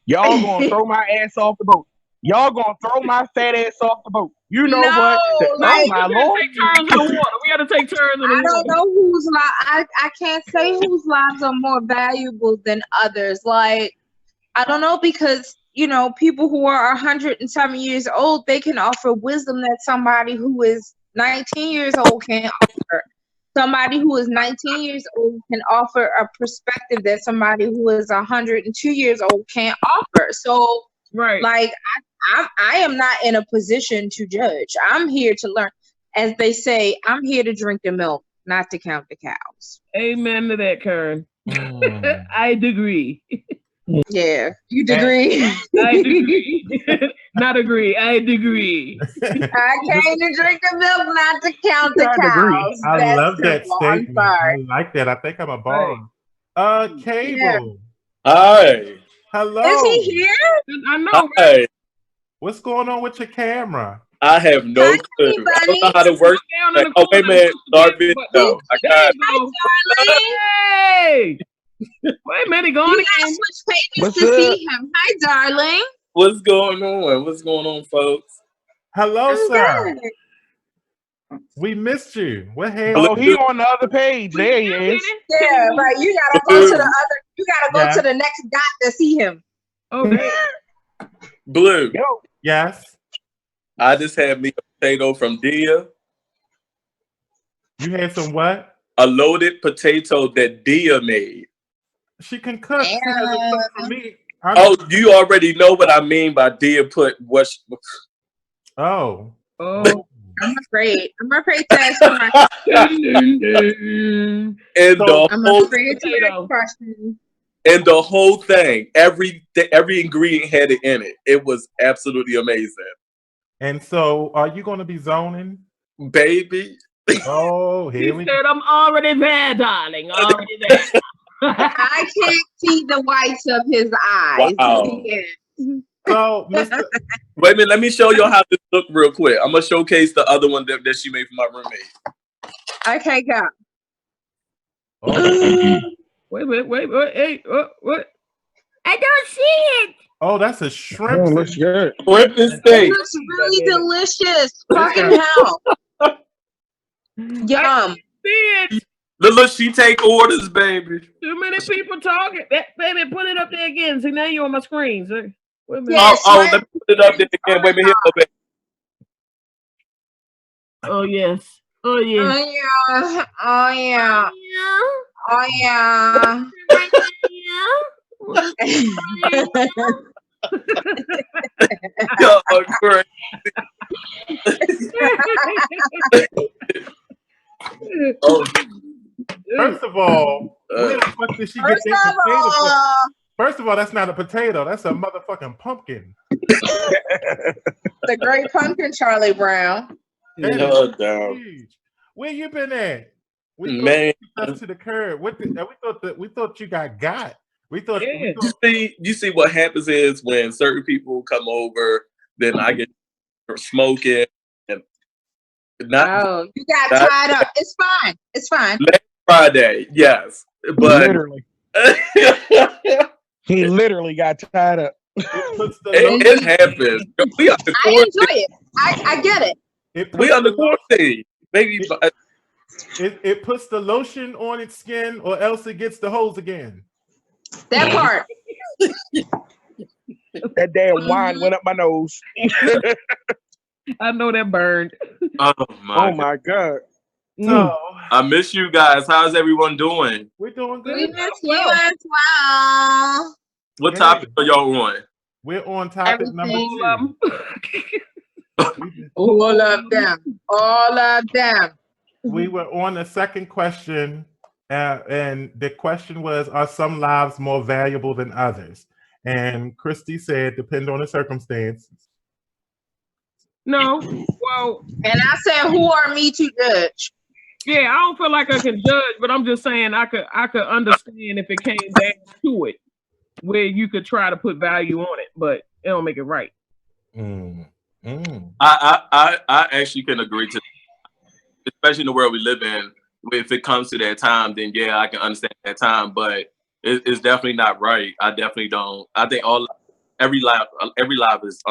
Y'all gonna throw my ass off the boat. Y'all gonna throw my fat ass off the boat. You know No, what? like, Oh my We lord. take turns in the water. We got to take turns in the I don't water. know whose life. I can't say whose lives are more valuable than others. Like, I don't know, because people who are 107 years old, they can offer wisdom that somebody who is 19 years old can't offer. Somebody who is 19 years old can offer a perspective that somebody who is 102 years old can't offer. So, Right. like, I am not in a position to judge. I'm here to learn. As they say, I'm here to drink the milk, not to count the cows. Amen to that, Karen. I agree. Yeah, you agree? I agree. Not agree. I agree. I came to drink the milk, not to count the I agree. cows. I That's love that simple. I'm statement. I sorry. like that. I think I'm a borrower. Cable. Hi. Hello. Is he here? I know. Hi. What's going on with your camera? I have no Hi, clue. honey I don't know bunny. how to work. Down in the Oh, wait a corner. minute. Start video. I There got you Hi, go. darling. Hey! Wait a minute, going You gotta again. switch pages What's to up? see him. Hi, darling. What's going on? What's going on, folks? Hello, I'm sir. good. We missed you. What happened? Oh, he on the other page. There he is. Yeah, right. You gotta go to the other. You gotta go Yeah. to the next dot to see him. Okay. Blue. Yo. Yes. I just had me a potato from Dia. You had some what? A loaded potato that Dia made. She can cook. She hasn't cooked for me. Oh, you already know what I mean by Dia put what? Oh. Oh. I'm afraid. I'm afraid to ask you my And So- I'm the whole afraid to ask question. and the whole thing, every ingredient had it in it. It was absolutely amazing, And so, are you going to be zoning? baby. Oh, He here we go. said, I'm already there, darling. Already there. I can't see the whites of his eyes. Wow. Yeah. So, Mr. Wait a minute, let me show y'all how this look real quick. I'm gonna showcase the other one that she made for my roommate. Okay, go. Oh, Wait. Hey, what? I don't see it. oh, that's a Oh, shrimp. looks good. Shrimp and It steak. looks really delicious. Fucking hell. Yum. See it. Look, she take orders, baby. Too many people talking. Baby, put it up there again. See, now you're on my screen. Sir. Wait a minute. Yeah. Let me put it up there again. Wait a minute, here, baby. Oh, yes. Oh, yes. Oh yeah. Oh yeah. Yeah. Oh yeah. Y'all are crazy. Oh, First of all, where the fuck did she get First that of potato from? all, First of all, that's not a potato. That's a motherfucking pumpkin. the great pumpkin, Charlie Brown. That is Shut down. huge. Where you been at? We Man. us to the curb. We thought you got. We thought. Yeah. You see what happens is when certain people come over, then I get smoking and not Oh, you got tied up. It's fine. It's fine. Friday, yes. But Literally. He literally got tied up. it happens. We on the I quarantine. enjoy it. I get it. We on the quarantine. Maybe It puts the lotion on its skin, or else it gets the hose again. That part. That damn wine went up my nose. I know that burned. Oh Oh my God. my God. So I miss you guys. How's everyone doing? we're doing We good. miss you as well. What Yeah. topic are y'all on? We're on topic number Everything. 2. All of them. All of them. We were on the second question, and the question was, are some lives more valuable than others? And Christy said, depend on the circumstances. No. Well, And I said, who are me to judge? yeah, I don't feel like I can judge, but I'm just saying I could understand if it came down to it, where you could try to put value on it, but it don't make it right. Mm. Mm. I actually can agree to, especially in the world we live in. If it comes to that time, then yeah, I can understand that time, but it's definitely not right. I definitely don't. I think every life is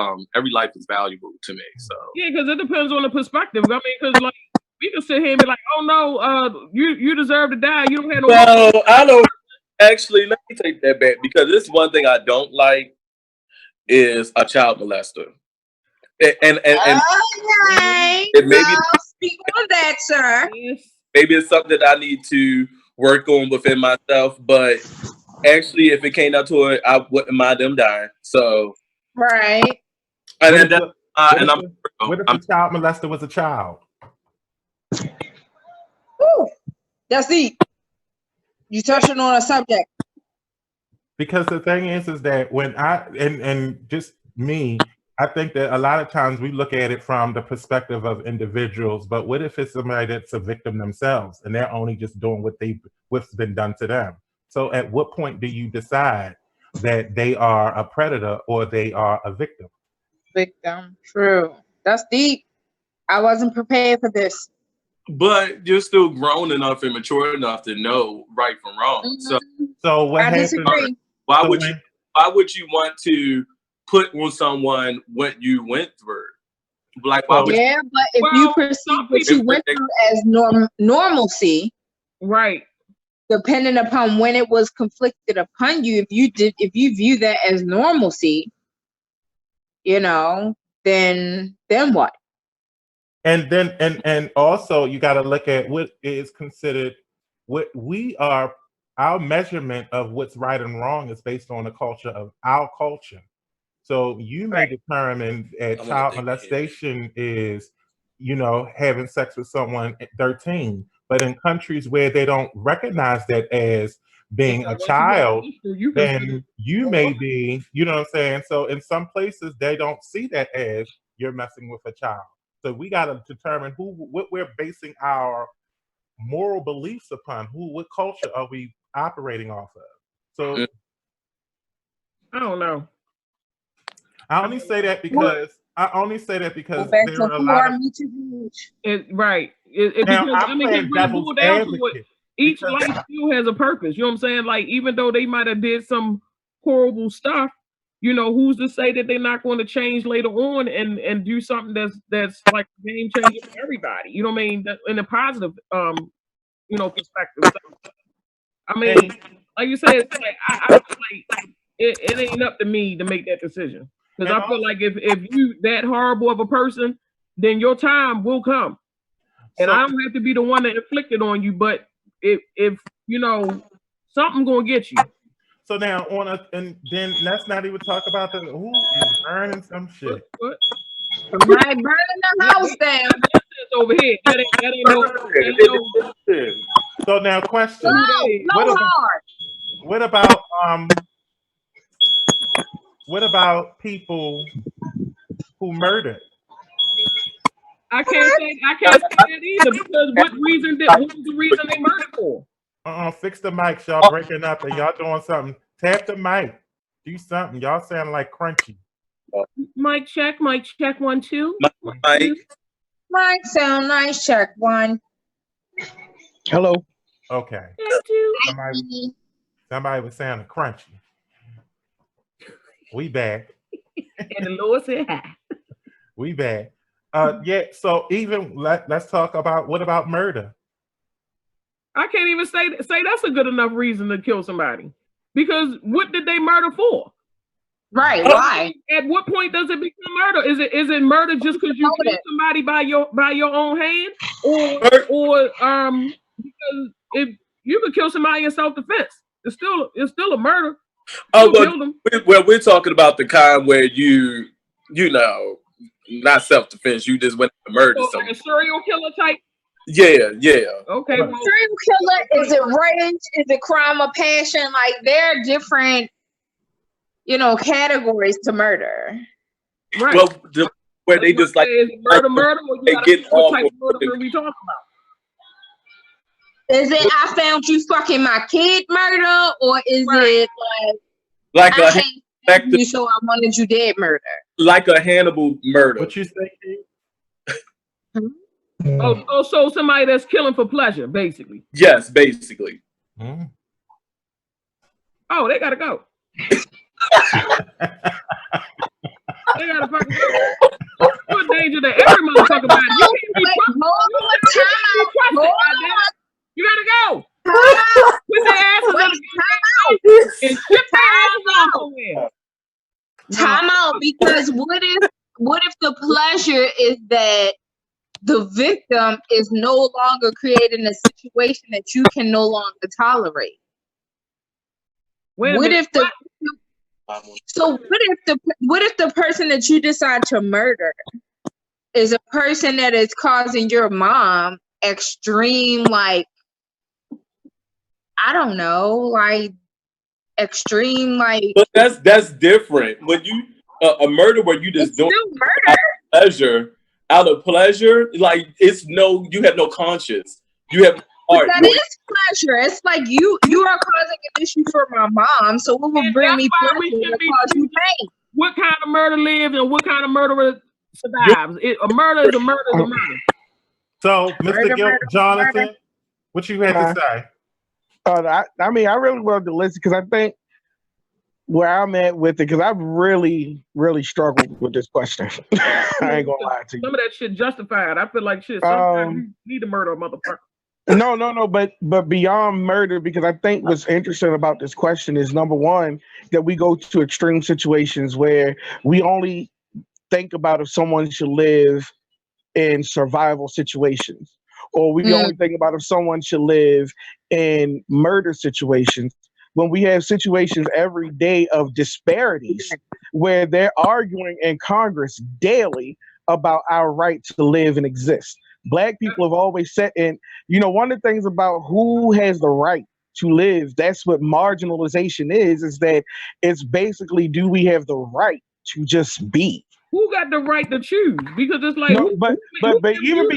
valuable to me. So Yeah, because it depends on the perspective. I mean, because like we can sit here and be like, "Oh no, you deserve to die. You don't have no." well, I don't actually. Let me take that back because this is one thing I don't like is a child molester, and Okay. it maybe Speak on that, sir. Yes. maybe it's something that I need to work on within myself. But actually, if it came down to it, I wouldn't mind them dying. So, Right. and What then if, that, what and if, I'm, what if I'm the child molester was a child? Woo. That's deep. You touching on a subject. Because the thing is that when and just me, I think that a lot of times we look at it from the perspective of individuals, but what if it's somebody that's a victim themselves and they're only just doing what's been done to them? So at what point do you decide that they are a predator or they are a victim? Victim. True. That's deep. I wasn't prepared for this. but you're still grown enough and mature enough to know right from wrong. So So what I happens? disagree. why So would you? Why would you want to put on someone what you went through? Like why would Yeah, but if Well, you perceive some what people- you went through as normalcy, Right. depending upon when it was conflicted upon you, if you view that as normalcy, then what? And then and also you got to look at what is considered what we are our measurement of what's right and wrong is based on the culture of our culture. So you may Right. determine that I'm gonna child take my head. molestation is, having sex with someone at 13, but in countries where they don't recognize that as being a Once you child, get you can then you may be, you know what I'm saying? So in some places they don't see that as you're messing with a child. So we got to determine what we're basing our moral beliefs upon. What culture are we operating off of? So I don't know. I only say that because Go back there to are a who lot are of. me to judge. Right. Now Because I'm because playing when it devil's boils down to it, advocate each because life still has a purpose. You know what I'm saying? Like even though they might have did some horrible stuff, who's to say that they're not going to change later on and do something that's like a game changer for everybody. You know what I mean? That, in a positive perspective. So, I mean, like you said, it's like I feel like it ain't up to me to make that decision. Because and I feel also, like if you that horrible of a person, then your time will come. And I so don't have to be the one that inflicted on you, but if something gonna get you. so now and then let's not even talk about who is burning some shit. What? Somebody burning the house down. That's over here. That ain't no. So now question: Blow hard. what about what about people who murdered? I can't say that either because what was the reason they murdered for? Fix the mics, y'all breaking up and y'all doing something. Tap the mic. Do something. Y'all sound like crunchy. Mic check, 1, 2. Mike, Mic sound nice. Check 1. Hello. Okay. Check 2. Somebody was sounding crunchy. We back. And the Lord said hi. We back. Yeah, so even let's talk about what about murder? I can't even say that's a good enough reason to kill somebody. Because what did they murder for? Right? Why? At what point does it become murder? Is it murder just because you killed somebody by your own hand, or because if you could kill somebody in self-defense, it's still a murder. Well, we're talking about the kind where you know, not self-defense. You just went to murder someone. Like a serial killer type. Yeah. Okay. Well, serial killer, is it rage? Is it crime of passion? Like there are different, categories to murder. Right. Well, where they just like murder, or they get what type of murder are we talking about? Is it I found you fucking my kid murder, or is it like I can't you so I wanted you dead murder? Like a Hannibal murder. What you say? So somebody that's killing for pleasure, basically. Yes, basically. Mm. Oh, they gotta go. They gotta fucking go. You're in danger that every motherfucker body. You can't be trusted. You gotta go. Put their asses in and ship their asses off somewhere. Time out, because what if the pleasure is that the victim is no longer creating a situation that you can no longer tolerate? What if the person that you decide to murder is a person that is causing your mom extreme, like, I don't know, like extreme, like. But that's different. When you a murder where you just don't murder out of pleasure, like you have no conscience. You have heart. That is pleasure. It's like you are causing an issue for my mom, so what would bring me pleasure will cause you pain? What kind of murder lives and what kind of murderer survives? A murder is a murder is a murder. So, Mr. Jonathan, what you had to say? I mean, I really wanted to listen because I think where I'm at with it, because I've really, really struggled with this question. I ain't gonna lie to you. Some of that shit justified. I feel like shit. Sometimes you need to murder a motherfucker. No, but beyond murder, because I think what's interesting about this question is, number one, that we go to extreme situations where we only think about if someone should live in survival situations, or we only think about if someone should live in murder situations, when we have situations every day of disparities where they're arguing in Congress daily about our right to live and exist. Black people have always said, and one of the things about who has the right to live, that's what marginalization is that it's basically, do we have the right to just be? Who got the right to choose? Because it's like, but even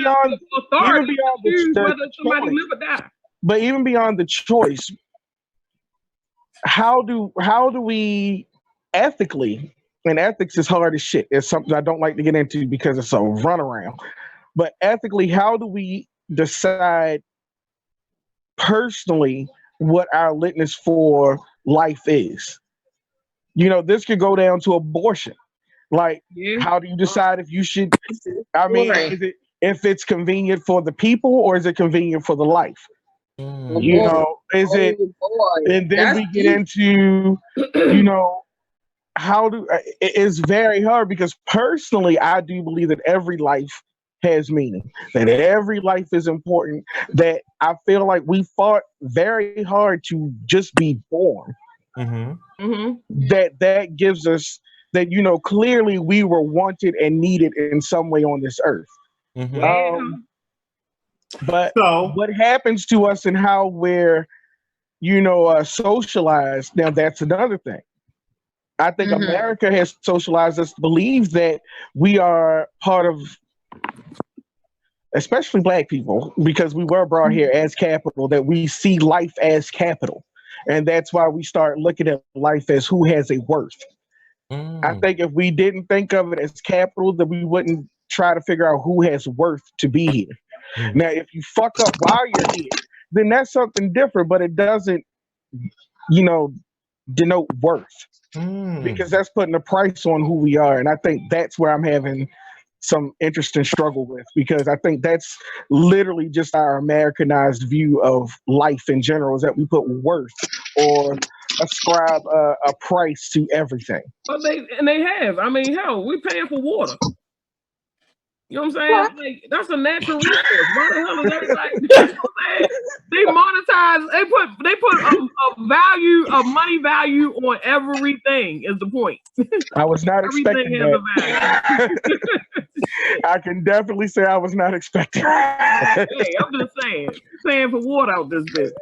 beyond the choice, how do we ethically, and ethics is hard as shit. It's something I don't like to get into because it's a runaround. But ethically, how do we decide personally what our litmus for life is? This could go down to abortion. Like, how do you decide if you should? I mean, is it if it's convenient for the people or is it convenient for the life? Is it? And then we get into, how do? It's very hard because personally, I do believe that every life has meaning, that every life is important, that I feel like we fought very hard to just be born. That gives us that, clearly we were wanted and needed in some way on this earth. But what happens to us and how we're, socialized, now that's another thing. I think America has socialized us to believe that we are part of, especially Black people, because we were brought here as capital, that we see life as capital. And that's why we start looking at life as who has a worth. I think if we didn't think of it as capital, then we wouldn't try to figure out who has worth to be here. Now, if you fuck up while you're here, then that's something different, but it doesn't, denote worth. Because that's putting a price on who we are. And I think that's where I'm having some interesting struggle with, because I think that's literally just our Americanized view of life in general, is that we put worth or ascribe a price to everything. But they have. I mean, hell, we paying for water. You know what I'm saying? Like, that's a natural resource. Why the hell is everybody? You know what I'm saying? They monetize. They put a value, a money value on everything. Is the point? I was not expecting Everything has that. a value. I can definitely say I was not expecting. Hey, I'm just saying, paying for water out this bitch.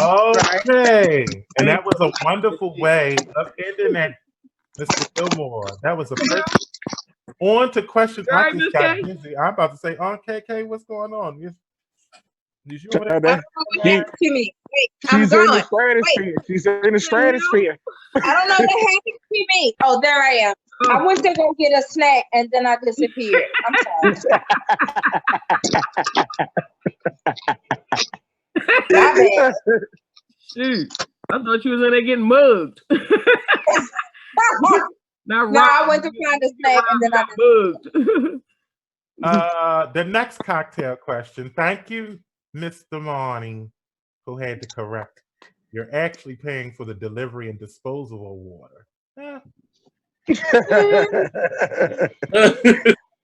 Okay, and that was a wonderful way of ending it, Mr. Gilmore. That was a perfect. On to questions. Right, I just Miss got K? busy. I'm about to say, KK, what's going on? Is you over I there? don't What happened to me? Wait, I'm She's in the gone. stratosphere. She's in the stratosphere. I don't know what happened to me. Oh, there I am. I went to go get a snack and then I disappeared. I'm sorry. My bad. Shoot, I thought you was in there getting mugged. No, I went to find a snack and then I mugged. The next cocktail question. Thank you, Mr. Marnie, who had to correct. You're actually paying for the delivery and disposal of water.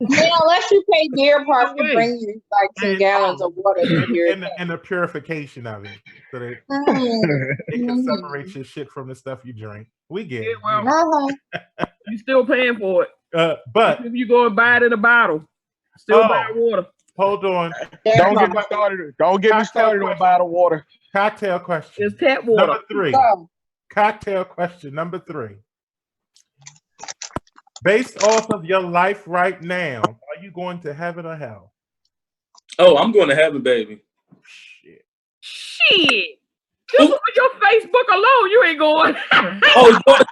unless you pay Deer Park to bring you like some gallons of water here. And the purification of it. So that it can separate your shit from the stuff you drink. We get it. Well, you still paying for it. But if you go and buy it in a bottle, still buy water. Hold on. Don't get me started. Don't get me started on bottled water. Cocktail question. It's tap water. Number 3. Cocktail question number 3. Based off of your life right now, are you going to heaven or hell? Oh, I'm going to heaven, baby. Shit. Just with your Facebook alone, you ain't going. Oh, God.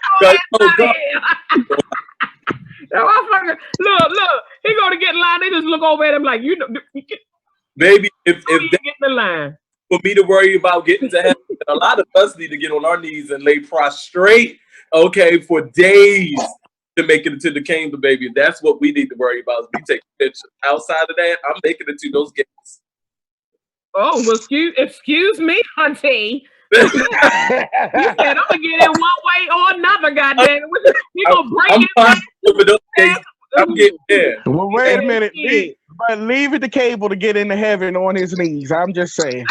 That motherfucker, look, he gonna get in line. They just look over at him like, you know, baby, if get in the line. For me to worry about getting to heaven, a lot of us need to get on our knees and lay prostrate, okay, for days to make it into the kingdom, baby. That's what we need to worry about. We take pictures. Outside of that, I'm making it to those gates. Oh, well, excuse me, auntie. You said I'm gonna get in one way or another, goddamn. You gonna break it? I'm getting there. Well, wait a minute. Leave it to Cable to get into heaven on his knees. I'm just saying.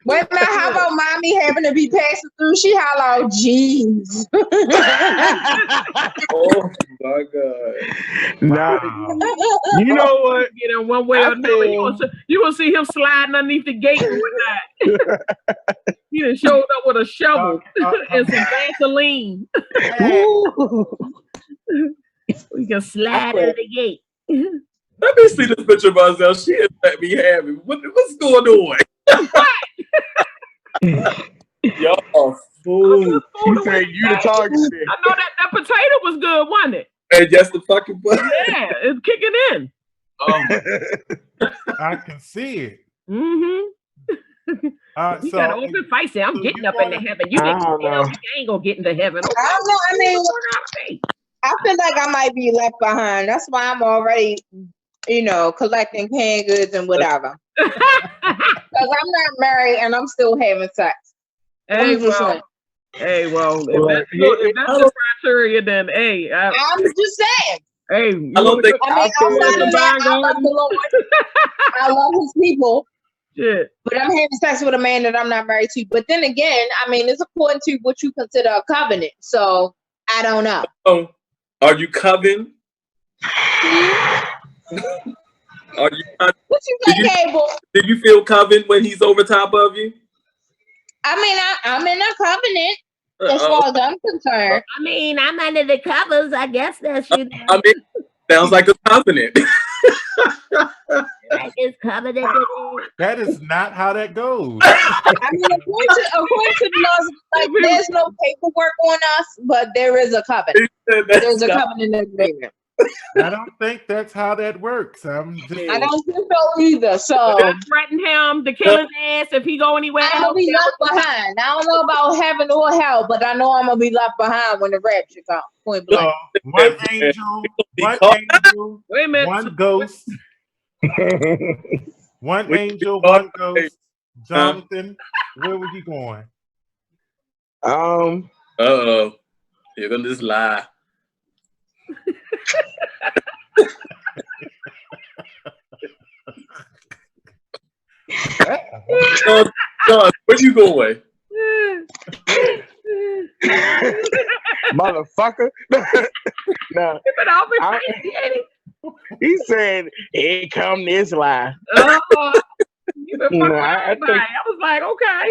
Wait a minute, how about mommy having to be passing through? She holler out, jeez. Oh my God. Nah. You know what? Get in one way or another. You gonna see him sliding underneath the gate and whatnot. He done showed up with a shovel and some Vaseline. We can slide out the gate. Let me see this picture of myself. She is let me have it. What's going on? Y'all fool. She said you the target. I know that potato was good, wasn't it? And just the fucking butt. Yeah, it's kicking in. I can see it. Mm-hmm. You got an open face. I'm getting up into heaven. You ain't gonna get into heaven. Okay? I don't know. I mean, I feel like I might be left behind. That's why I'm already, collecting canned goods and whatever. Because I'm not married and I'm still having sex. Hey, well, if that's the criteria, then I'm just saying. Hey, I love the Lord. I love his people. Shit. But I'm having sex with a man that I'm not married to. But then again, I mean, it's according to what you consider a covenant. So I don't know. Oh, are you covenant? Are you? What you think, Cable? Did you feel covenant when he's over top of you? I mean, I'm in a covenant as far as I'm concerned. I mean, I'm under the covers. I guess that's you. I mean, sounds like a covenant. Like it's covenant. That is not how that goes. I mean, according to the laws, like there's no paperwork on us, but there is a covenant. There's a covenant agreement. I don't think that's how that works. I'm just. I don't think so either. So I threatened him to kill his ass if he go anywhere I'm gonna else. be left behind. I don't know about heaven or hell, but I know I'm gonna be left behind when the rapture comes. Point blank. One angel, one angel, Wait a minute. one ghost. One angel, one ghost. Jonathan, where were you going? You're gonna just lie. John, where you going? Motherfucker. No. He said, "Here come this lie." You been fucking everybody. I was like, okay.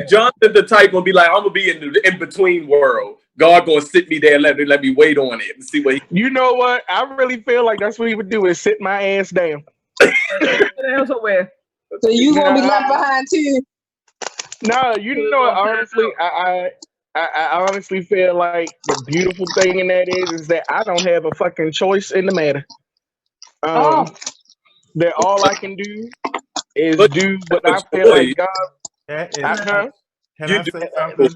Jonathan the type gonna be like, I'm gonna be in the in-between world. God gonna sit me there and let me wait on it and see what he. You know what? I really feel like that's what he would do is sit my ass down. Somewhere. So you gonna be left behind too? No, you know what? Honestly, I honestly feel like the beautiful thing in that is that I don't have a fucking choice in the matter. That all I can do is do what I feel like God. Can I say something?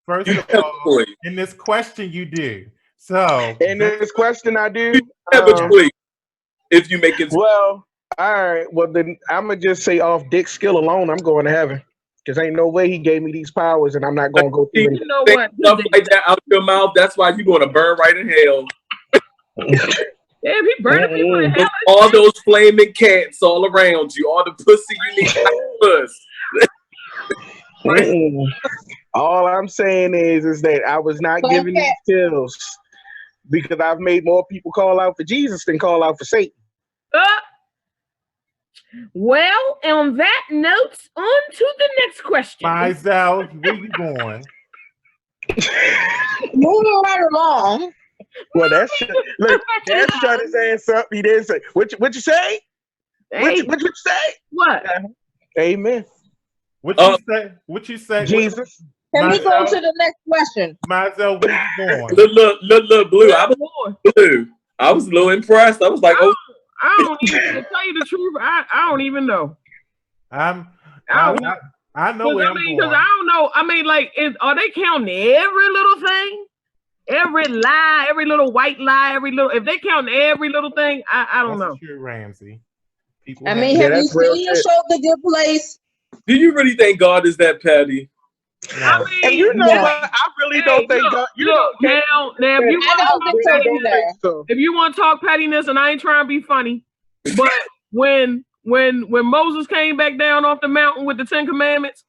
First of all, in this question you do. So in this question I do. If you make it. Well, all right. Well, then I'm gonna just say off dick skill alone, I'm going to heaven. Because ain't no way he gave me these powers, and I'm not gonna go through. You know what? Stuff like that out your mouth. That's why you're gonna burn right in hell. Damn, he burning people in hell. All those flaming cats all around you, all the pussy you need. All I'm saying is that I was not given these pills because I've made more people call out for Jesus than call out for Satan. Well, on that note, on to the next question. Mizell, where you going? Moving right along. Well, that's look. That's shut his ass up. He didn't say what you say. Hey. What you say? What? Amen. What you say? What you say? Jesus. Can we go to the next question? Mizell, where you going? Look, Blue. I was a little impressed. I was like, oh. I don't even, to tell you the truth, I don't even know. I know where I'm going. Because I don't know. I mean, like, are they counting every little thing? Every lie, every little white lie, if they count every little thing, I don't know. True, Ramsey. Have you seen the show The Good Place? Do you really think God is that petty? No. I mean, and you know what? I really don't think God. If you want to talk pettiness, and I ain't trying to be funny, but when Moses came back down off the mountain with the 10 Commandments,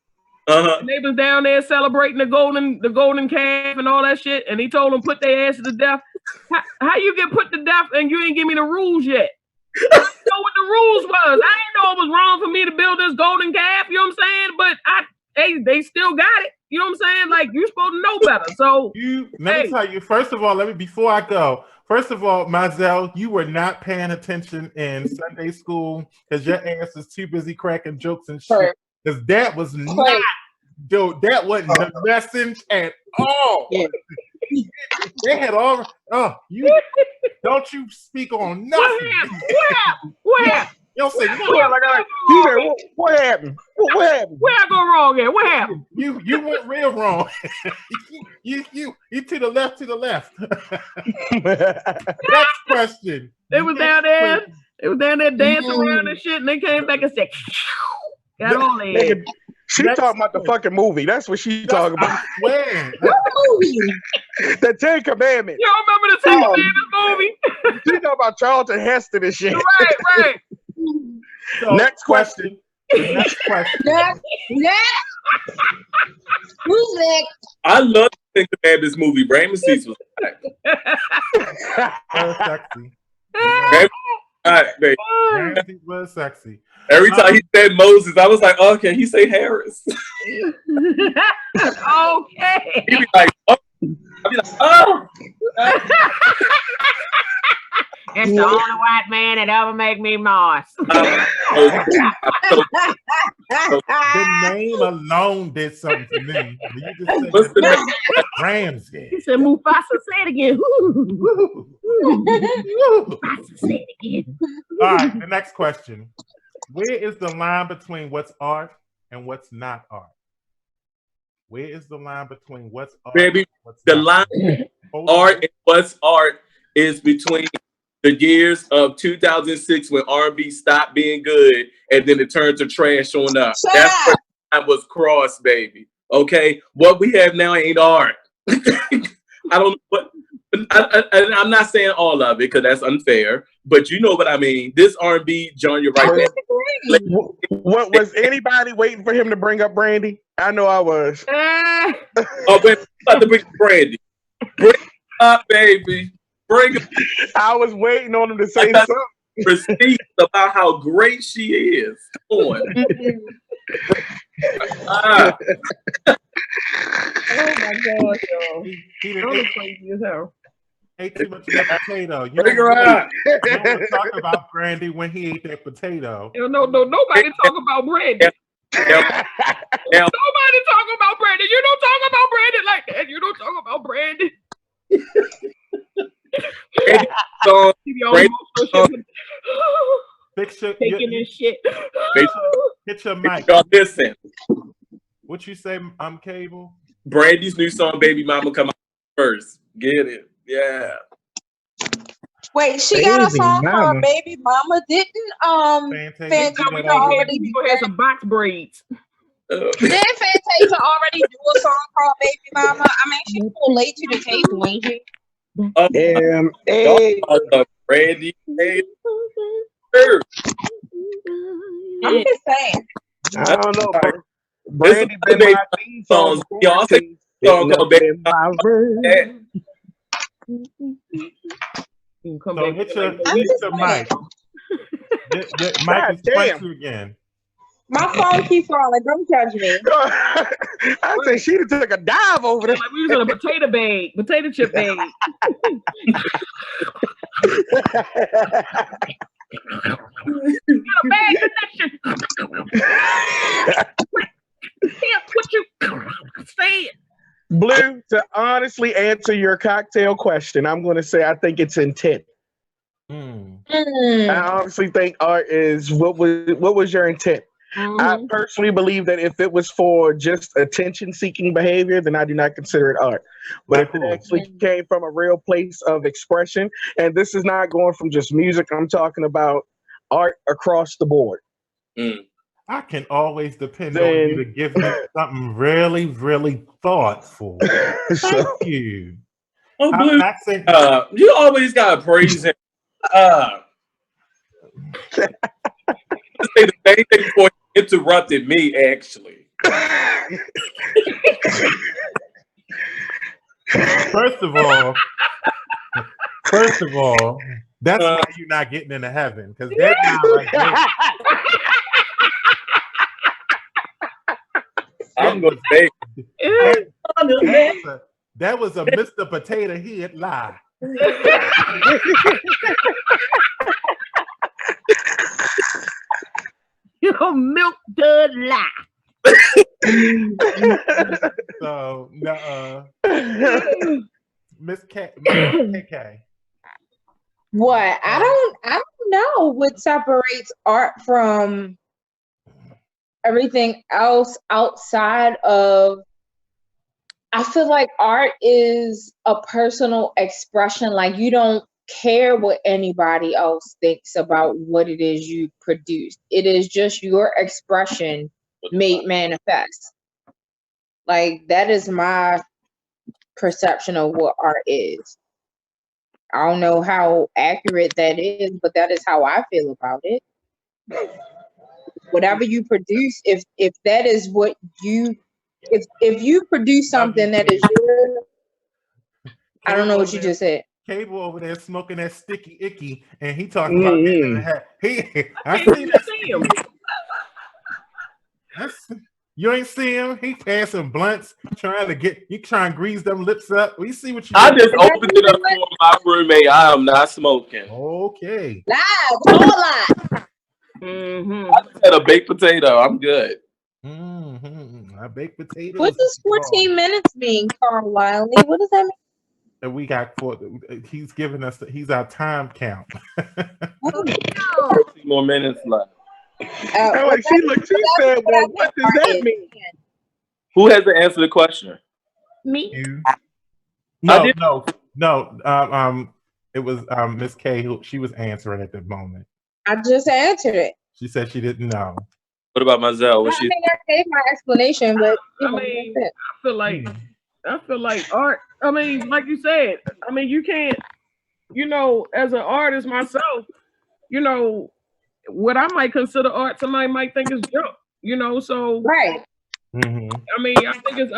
and they was down there celebrating the golden calf and all that shit, and he told them put their asses to death. How you get put to death and you ain't give me the rules yet? I didn't know what the rules was. I didn't know it was wrong for me to build this golden calf. You know what I'm saying? But they still got it. You know what I'm saying? Like, you're supposed to know better. So let me tell you. First of all, before I go. First of all, Mizell, you were not paying attention in Sunday school because your ass is too busy cracking jokes and shit. Because that was not, dude, that wasn't the message at all. Yeah. They had all. Don't you speak on nothing. What happened? You'll say no. What happened? What happened? Where I go wrong at? What happened? You went real wrong. you to the left. Next question. They was down there. They was down there dancing around and shit, and they came back and said, "Got on there." She talking about the fucking movie. That's what she talking about. What movie? The 10 Commandments. You don't remember the 10 Commandments movie? She talking about Charlton Heston and shit. Right. So, next question. Next question. Next. Who's next? I love the 10 Commandments movie. Raymond Cease was sexy. Ramsey was sexy. Every time he said Moses, I was like, oh, can he say Harris? Okay. He'd be like, oh. I'd be like, oh. It's the only white man that ever make me moss. The name alone did something to me. When you just What's said the name? Ramsey. He said Mufasa. Say it again. Woo. Mufasa. Say it again. All right, the next question. Where is the line between what's art and what's not art? Where is the line between what's art Baby, and what's the not line art? art and what's art is between the years of 2006 when R&B stopped being good and then it turned to trash on up. Shut That's up. where the line was crossed, baby. Okay, what we have now ain't art. I don't. But I'm not saying all of it because that's unfair. But you know what I mean. This R&B genre right I now. disagree. What was anybody waiting for him to bring up Brandy? I know I was. Oh, but I'm about to bring Brandy. Bring it up, baby. Bring it. I was waiting on him to say something. Receipts about how great she is. Come on. Ah, Oh my God, y'all. He done Y'all are crazy as hell. ate too much of that potato. You bring her don't up. want to talk about Brandy when he ate that potato. No, nobody talk about Brandy. Now, Nobody talk about Brandy. You don't talk about Brandy like that. You don't talk about Brandy. Brandy song, She Brandy emotional shit. Fix your, Taking this shit. hit your mic. y'all listen. What you say, Cable? Brandy's new song, Baby Mama, come out first. Get it. Yeah. Wait, she got a Baby song mama. called Baby Mama. Didn't Fantasia. Fantasia did that already He do gonna have that? some box braids. Didn't Fantasia already do a song called Baby Mama? I mean, she's a little late to the table, ain't she? Hey. Brandy. Hey, I'm just saying. I don't know. Sorry. Brandy This is been the my theme song. songs. Y'all say song called Baby my verse. You come So back hit with your, like, I'm hit just your saying. mic. Your mic God is damn. punchy again. My phone keeps falling. Don't judge me. I say she done took a dive over there. like we was in a potato chip bag. Got a bag connection. Can't what you say it. Blue, to honestly answer your cocktail question, I'm going to say I think it's intent. I honestly think art is what was your intent? I personally believe that if it was for just attention-seeking behavior, then I do not consider it art. But if it actually came from a real place of expression, and this is not going from just music, I'm talking about art across the board. I can always depend on you to give me something really, really thoughtful. Thank you. Oh, I'm Blue. not saying You always gotta praise him. Say the same thing before he interrupted me, actually. First of all, that's why you're not getting into heaven, because that guy right there. I'm gonna say That was a Mr. Potato Head lie. You know, milk dud lie. So Miss KK. What? I don't know what separates art from everything else outside of. I feel like art is a personal expression. Like, you don't care what anybody else thinks about what it is you produce. It is just your expression made manifest. Like, that is my perception of what art is. I don't know how accurate that is, but that is how I feel about it. Whatever you produce, if that is what you, if you produce something that is your, I don't know what you just said. Cable over there smoking that sticky icky, and he talking about getting in the hat. I seen that. You ain't see him? He passing blunts, trying to grease them lips up. We see what you. I just opened it up for my roommate. I am not smoking. Okay. Live, all live. Mm-hmm. I just had a baked potato. I'm good. A baked potato. What does 14 minutes mean, Carl Wiley? What does that mean? And we got he's giving us. He's our time count. 13 more minutes left. I'm like, she said, well, what does that mean? Who has to answer the question? Me. You. I No, did- no. It was Miss K who she was answering at the moment. I just answered it. She said she didn't know. What about Mazel? What I she? mean, I gave my explanation, but I mean, I feel like art. I mean, like you said, I mean, you can't, as an artist myself, what I might consider art, somebody might think is junk, so right. Mm-hmm. I mean, I think it's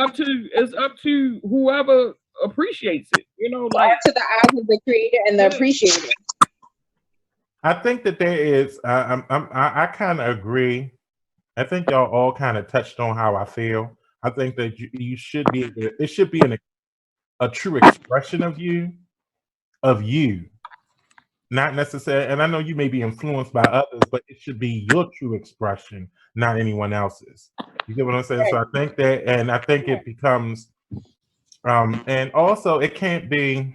up to whoever appreciates it, like Art to the eyes of the creator and the appreciator. I think that there is. I kind of agree. I think y'all all kind of touched on how I feel. I think that you should be. It should be a true expression of you, not necessarily. And I know you may be influenced by others, but it should be your true expression, not anyone else's. You get what I'm saying? So I think that, and I think it becomes, and also it can't be.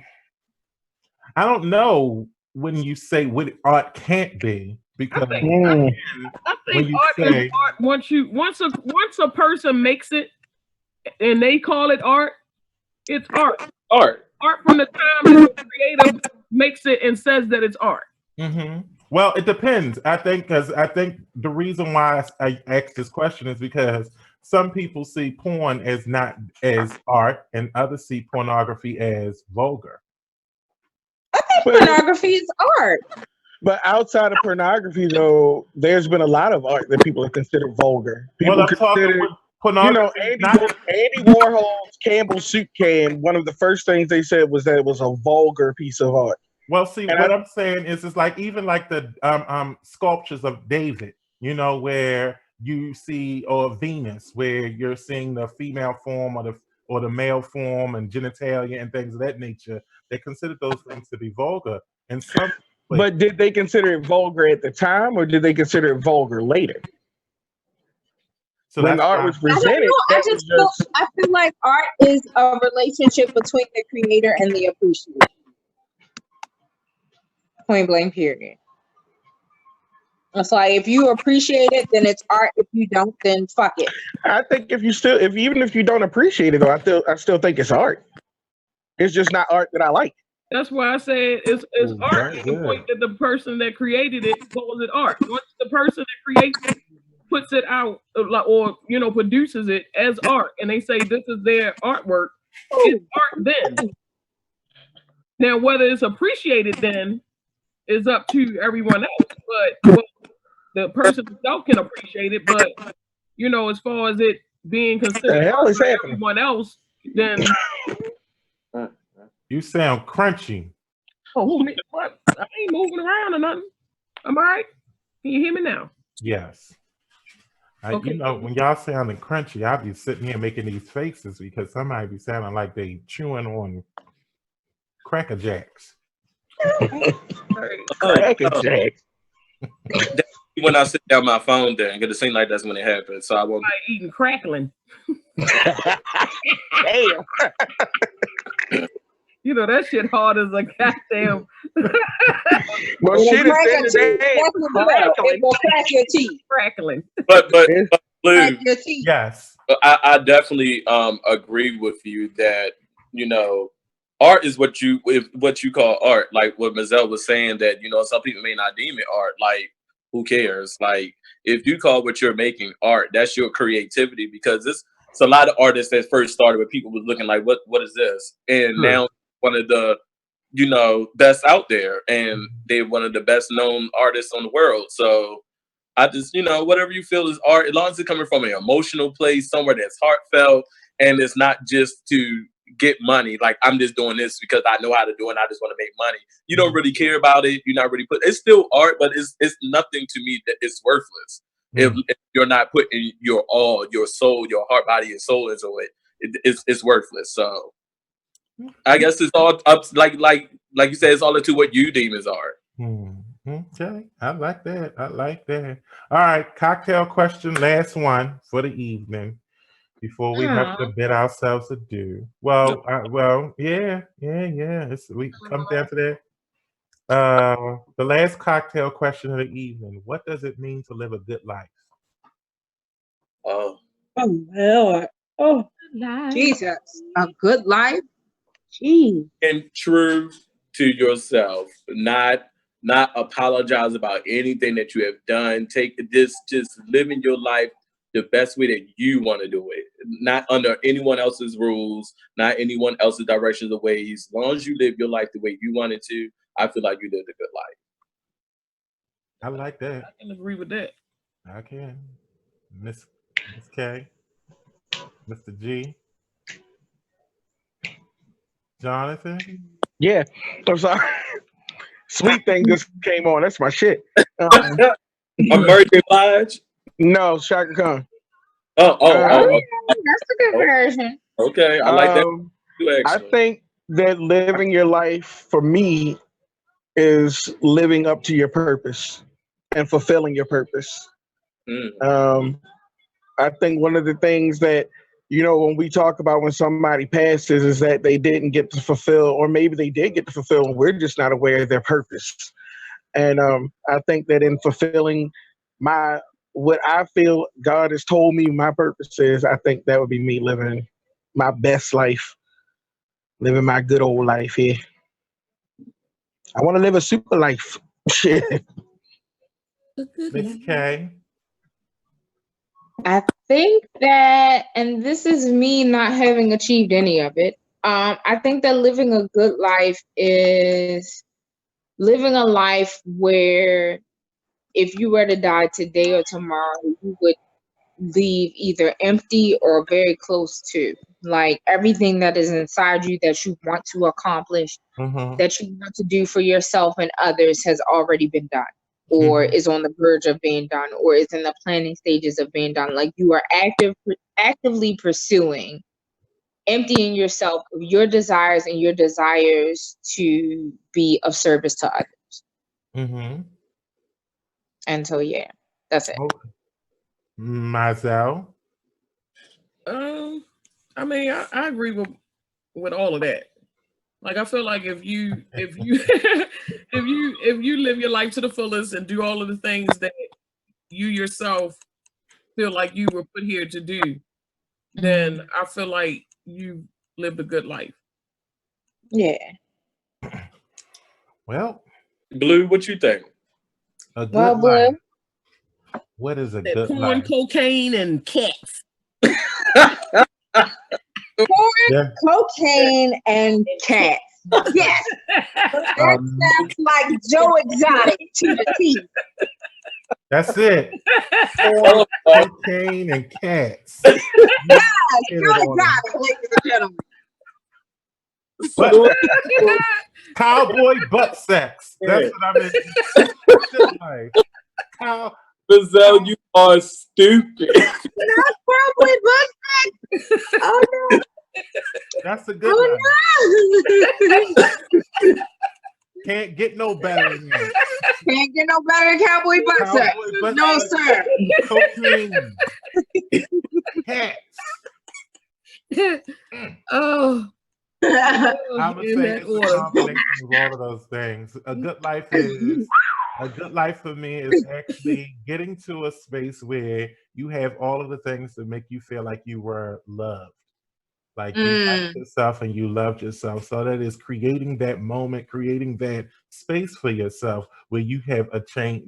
I don't know when you say what art can't be because I think art is art once a person makes it and they call it art, it's art. Art. Art from the time that the creator makes it and says that it's art. Mm-hmm. Well, it depends. I think the reason why I asked this question is because some people see porn as not as art, and others see pornography as vulgar. I think pornography is art. But outside of pornography, though, there's been a lot of art that people have considered vulgar. People Well, I'm consider, talking pornography. Andy Warhol's Campbell soup can. One of the first things they said was that it was a vulgar piece of art. Well, see, what I'm saying is like even like the sculptures of David, where you see, or Venus, where you're seeing the female form or the male form and genitalia and things of that nature. They consider those things to be vulgar. And some, but did they consider it vulgar at the time, or did they consider it vulgar later? So when art was presented, I feel like art is a relationship between the creator and the appreciator. Point blank, period. It's like if you appreciate it, then it's art. If you don't, then fuck it. I think even if you don't appreciate it, though, I still think it's art. It's just not art that I like. That's why I said it's art to the point that the person that created it calls it art. Once the person that creates it puts it out or produces it as art and they say this is their artwork, it's art then. Now whether it's appreciated then is up to everyone else. But the person himself can appreciate it, but as far as it being considered art by everyone else, then you sound crunchy. Oh, what? I ain't moving around or nothing. I'm all right. Can you hear me now? Yes. Okay. When y'all sounding crunchy, I'll be sitting here making these faces because somebody be sounding like they chewing on Cracker Jacks. Cracker Jacks. When I sit down my phone there and get it seem like that's when it happens. So I won't be eating crackling. Damn. That shit hard as a goddamn. Well, shit is it will crack your teeth. Crackling. But Blue, yes. I definitely agree with you that art is what you call art. Like what Mazel was saying that some people may not deem it art. Like who cares? Like if you call what you're making art, that's your creativity because it's a lot of artists that first started where people was looking like what is this, and now one of the best out there, and they're one of the best known artists on the world. So I just whatever you feel is art, as long as it's coming from an emotional place, somewhere that's heartfelt, and it's not just to get money. Like I'm just doing this because I know how to do it and I just want to make money. You don't really care about it. You're not really it's still art, but it's nothing to me that it's worthless. If you're not putting your all, your soul, your heart, body, and soul into it, it's worthless. So I guess it's all up like you said, it's all into what you deem as art. Okay, I like that. I like that. All right, cocktail question, last one for the evening before we have to Aw. bid ourselves adieu. Yeah. We come down to that. The last cocktail question of the evening. What does it mean to live a good life? Oh, Oh Lord. Oh, Jesus. A good life. Jeez. and true to yourself, not apologize about anything that you have done. Take this, just living your life the best way that you want to do it, not under anyone else's rules, not anyone else's directions or ways. As long as you live your life the way you want it to, I feel like you lived a good life. I like that. I can agree with that. I can. Miss K, Mr. G, Jonathan. Yeah. I'm sorry. Sweet thing just came on. That's my shit. Um, American Lodge. no, Shaka Khan. Oh, oh, Oh, oh, yeah, that's a good oh, version. okay. I like that Um, too, I actually. think that living your life for me is living up to your purpose and fulfilling your purpose. Mm. Um, I think one of the things that, when we talk about when somebody passes is that they didn't get to fulfill, or maybe they did get to fulfill, and we're just not aware of their purpose. And I think that in fulfilling my what I feel God has told me my purpose is, I think that would be me living my best life, living my good old life here. I want to live a super life. Shit. A good Miss life. K. I think that, and this is me not having achieved any of it. I think that living a good life is living a life where if you were to die today or tomorrow, you would leave either empty or very close to. Like everything that is inside you that you want to accomplish, Mm-hmm. that you want to do for yourself and others has already been done, or Mm-hmm. is on the verge of being done, or is in the planning stages of being done. Like you are actively pursuing emptying yourself of your desires and your desires to be of service to others. Mm-hmm. And so yeah, that's it. Okay. Mazel. Um, I mean, I agree with all of that. Like I feel like if you if you live your life to the fullest and do all of the things that you yourself feel like you were put here to do, then I feel like you lived a good life. Yeah. Well, Blue, what you think? a Well, good life. Blue. What is a That good porn, life? cocaine, and cats. Porn, Yeah. cocaine, and cats. Yes, that Um, sounds like Joe Exotic to the T. that's it. Porn, Oh, oh, cocaine, and cats. Yes, You hit it Joe on them. Exotic, ladies and gentlemen. But so, cowboy butt sex. That's yeah. what I mean. Good life. Cow, Giselle, you are stupid. Not probably butt. Oh no! that's a good life. Oh no! Can't get no better than that. Can't get no better than cowboy butt sex. Cowboy butt No sex, sir. cocaine, cats. Mm. Oh, I would in say that it's a order. combination of all of those things. A good life for me is actually getting to a space where you have all of the things that make you feel like you were loved. Like you liked Mm, yourself and you loved yourself. So that is creating that moment, creating that space for yourself where you have attained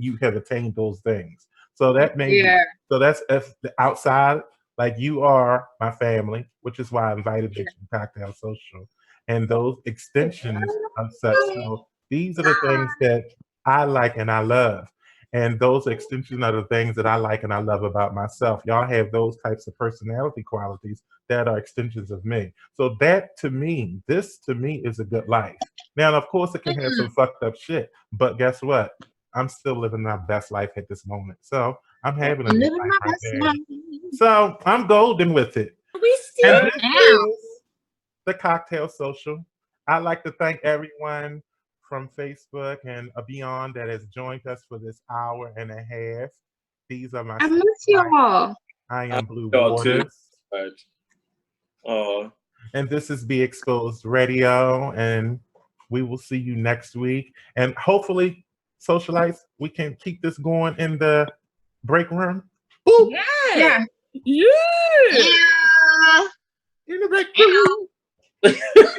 those things. So that may be yeah. so that's if the outside, like you are my family, which is why I invited you to the cocktail social. And those extensions of such. So these are the things that I like and I love. And those extensions are the things that I like and I love about myself. Y'all have those types of personality qualities that are extensions of me. So this to me is a good life. Now, of course, it can have some fucked up shit, but guess what? I'm still living my best life at this moment. So I'm having a good Living life my right best there. life. So I'm golden with it. We And still this Damn. is the Cocktail Social. I'd like to thank everyone from Facebook and beyond that has joined us for this hour and a half. These are my. I miss y'all. I am Blue Y'all too. Waters. But, and this is Be Exposed Radio, and we will see you next week. And hopefully, socialites, we can keep this going in the break room. Yeah. Yeah. Yeah. In the break room.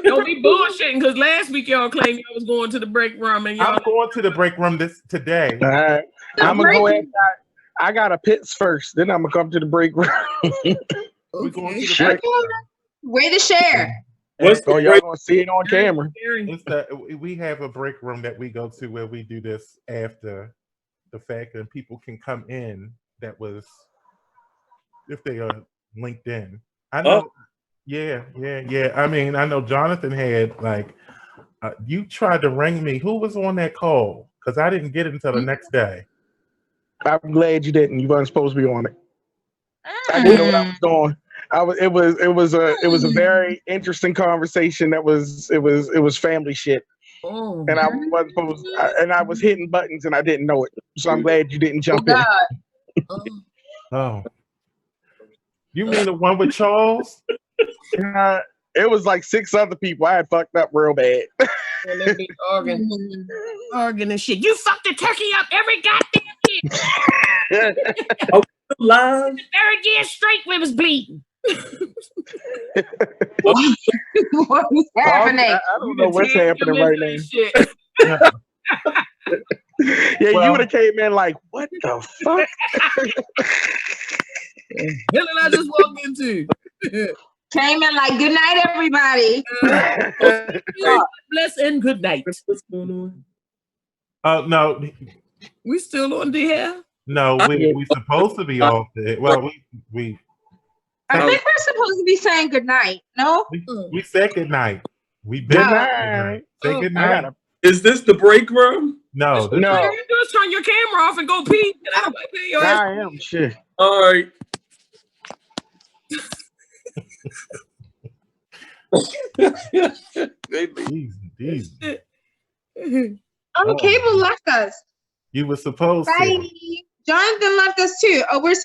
Don't be bullshitting because last week y'all claimed y'all was going to the break room and y'all. I'm going to the break room today. All right. I'm gonna go ahead. I got a pits first, then I'm gonna come to the break room. We're going to the Shit. break room. Way to share. So y'all gonna see it on camera. We have a break room that we go to where we do this after the fact, and people can come in. That was if they are linked in. I know. Yeah. I mean, I know Jonathan had you tried to ring me. Who was on that call? Because I didn't get it until the next day. I'm glad you didn't. You weren't supposed to be on it. I didn't know what I was doing. It was a very interesting conversation. It was family shit. Oh. And I wasn't supposed and I was hitting buttons and I didn't know it. So I'm glad you didn't jump in. Oh. You mean the one with Charles? It was like 6 other people. I had fucked up real bad. Arguing and shit. You fucked the turkey up every goddamn year. live. The third year straight we was bleeding. What was happening? I don't know what's happening right now. Yeah, Well, you would have came in like, what the fuck? Hell did I just walk into? Came in like, good night, everybody. Bless and good night. What's going on? Oh no. We still on the air? No, we supposed to be off there. Well, we I think we're supposed to be saying good night. No? we said good night. We been Good night. night. Say good night. Is this the break room? No, this No. All you do is turn your camera off and go pee. And everybody pay your ass. I am shit. All right. Jeez. Oh, Cable left us. You were supposed Bye. to. Jonathan left us too. Oh, we're supposed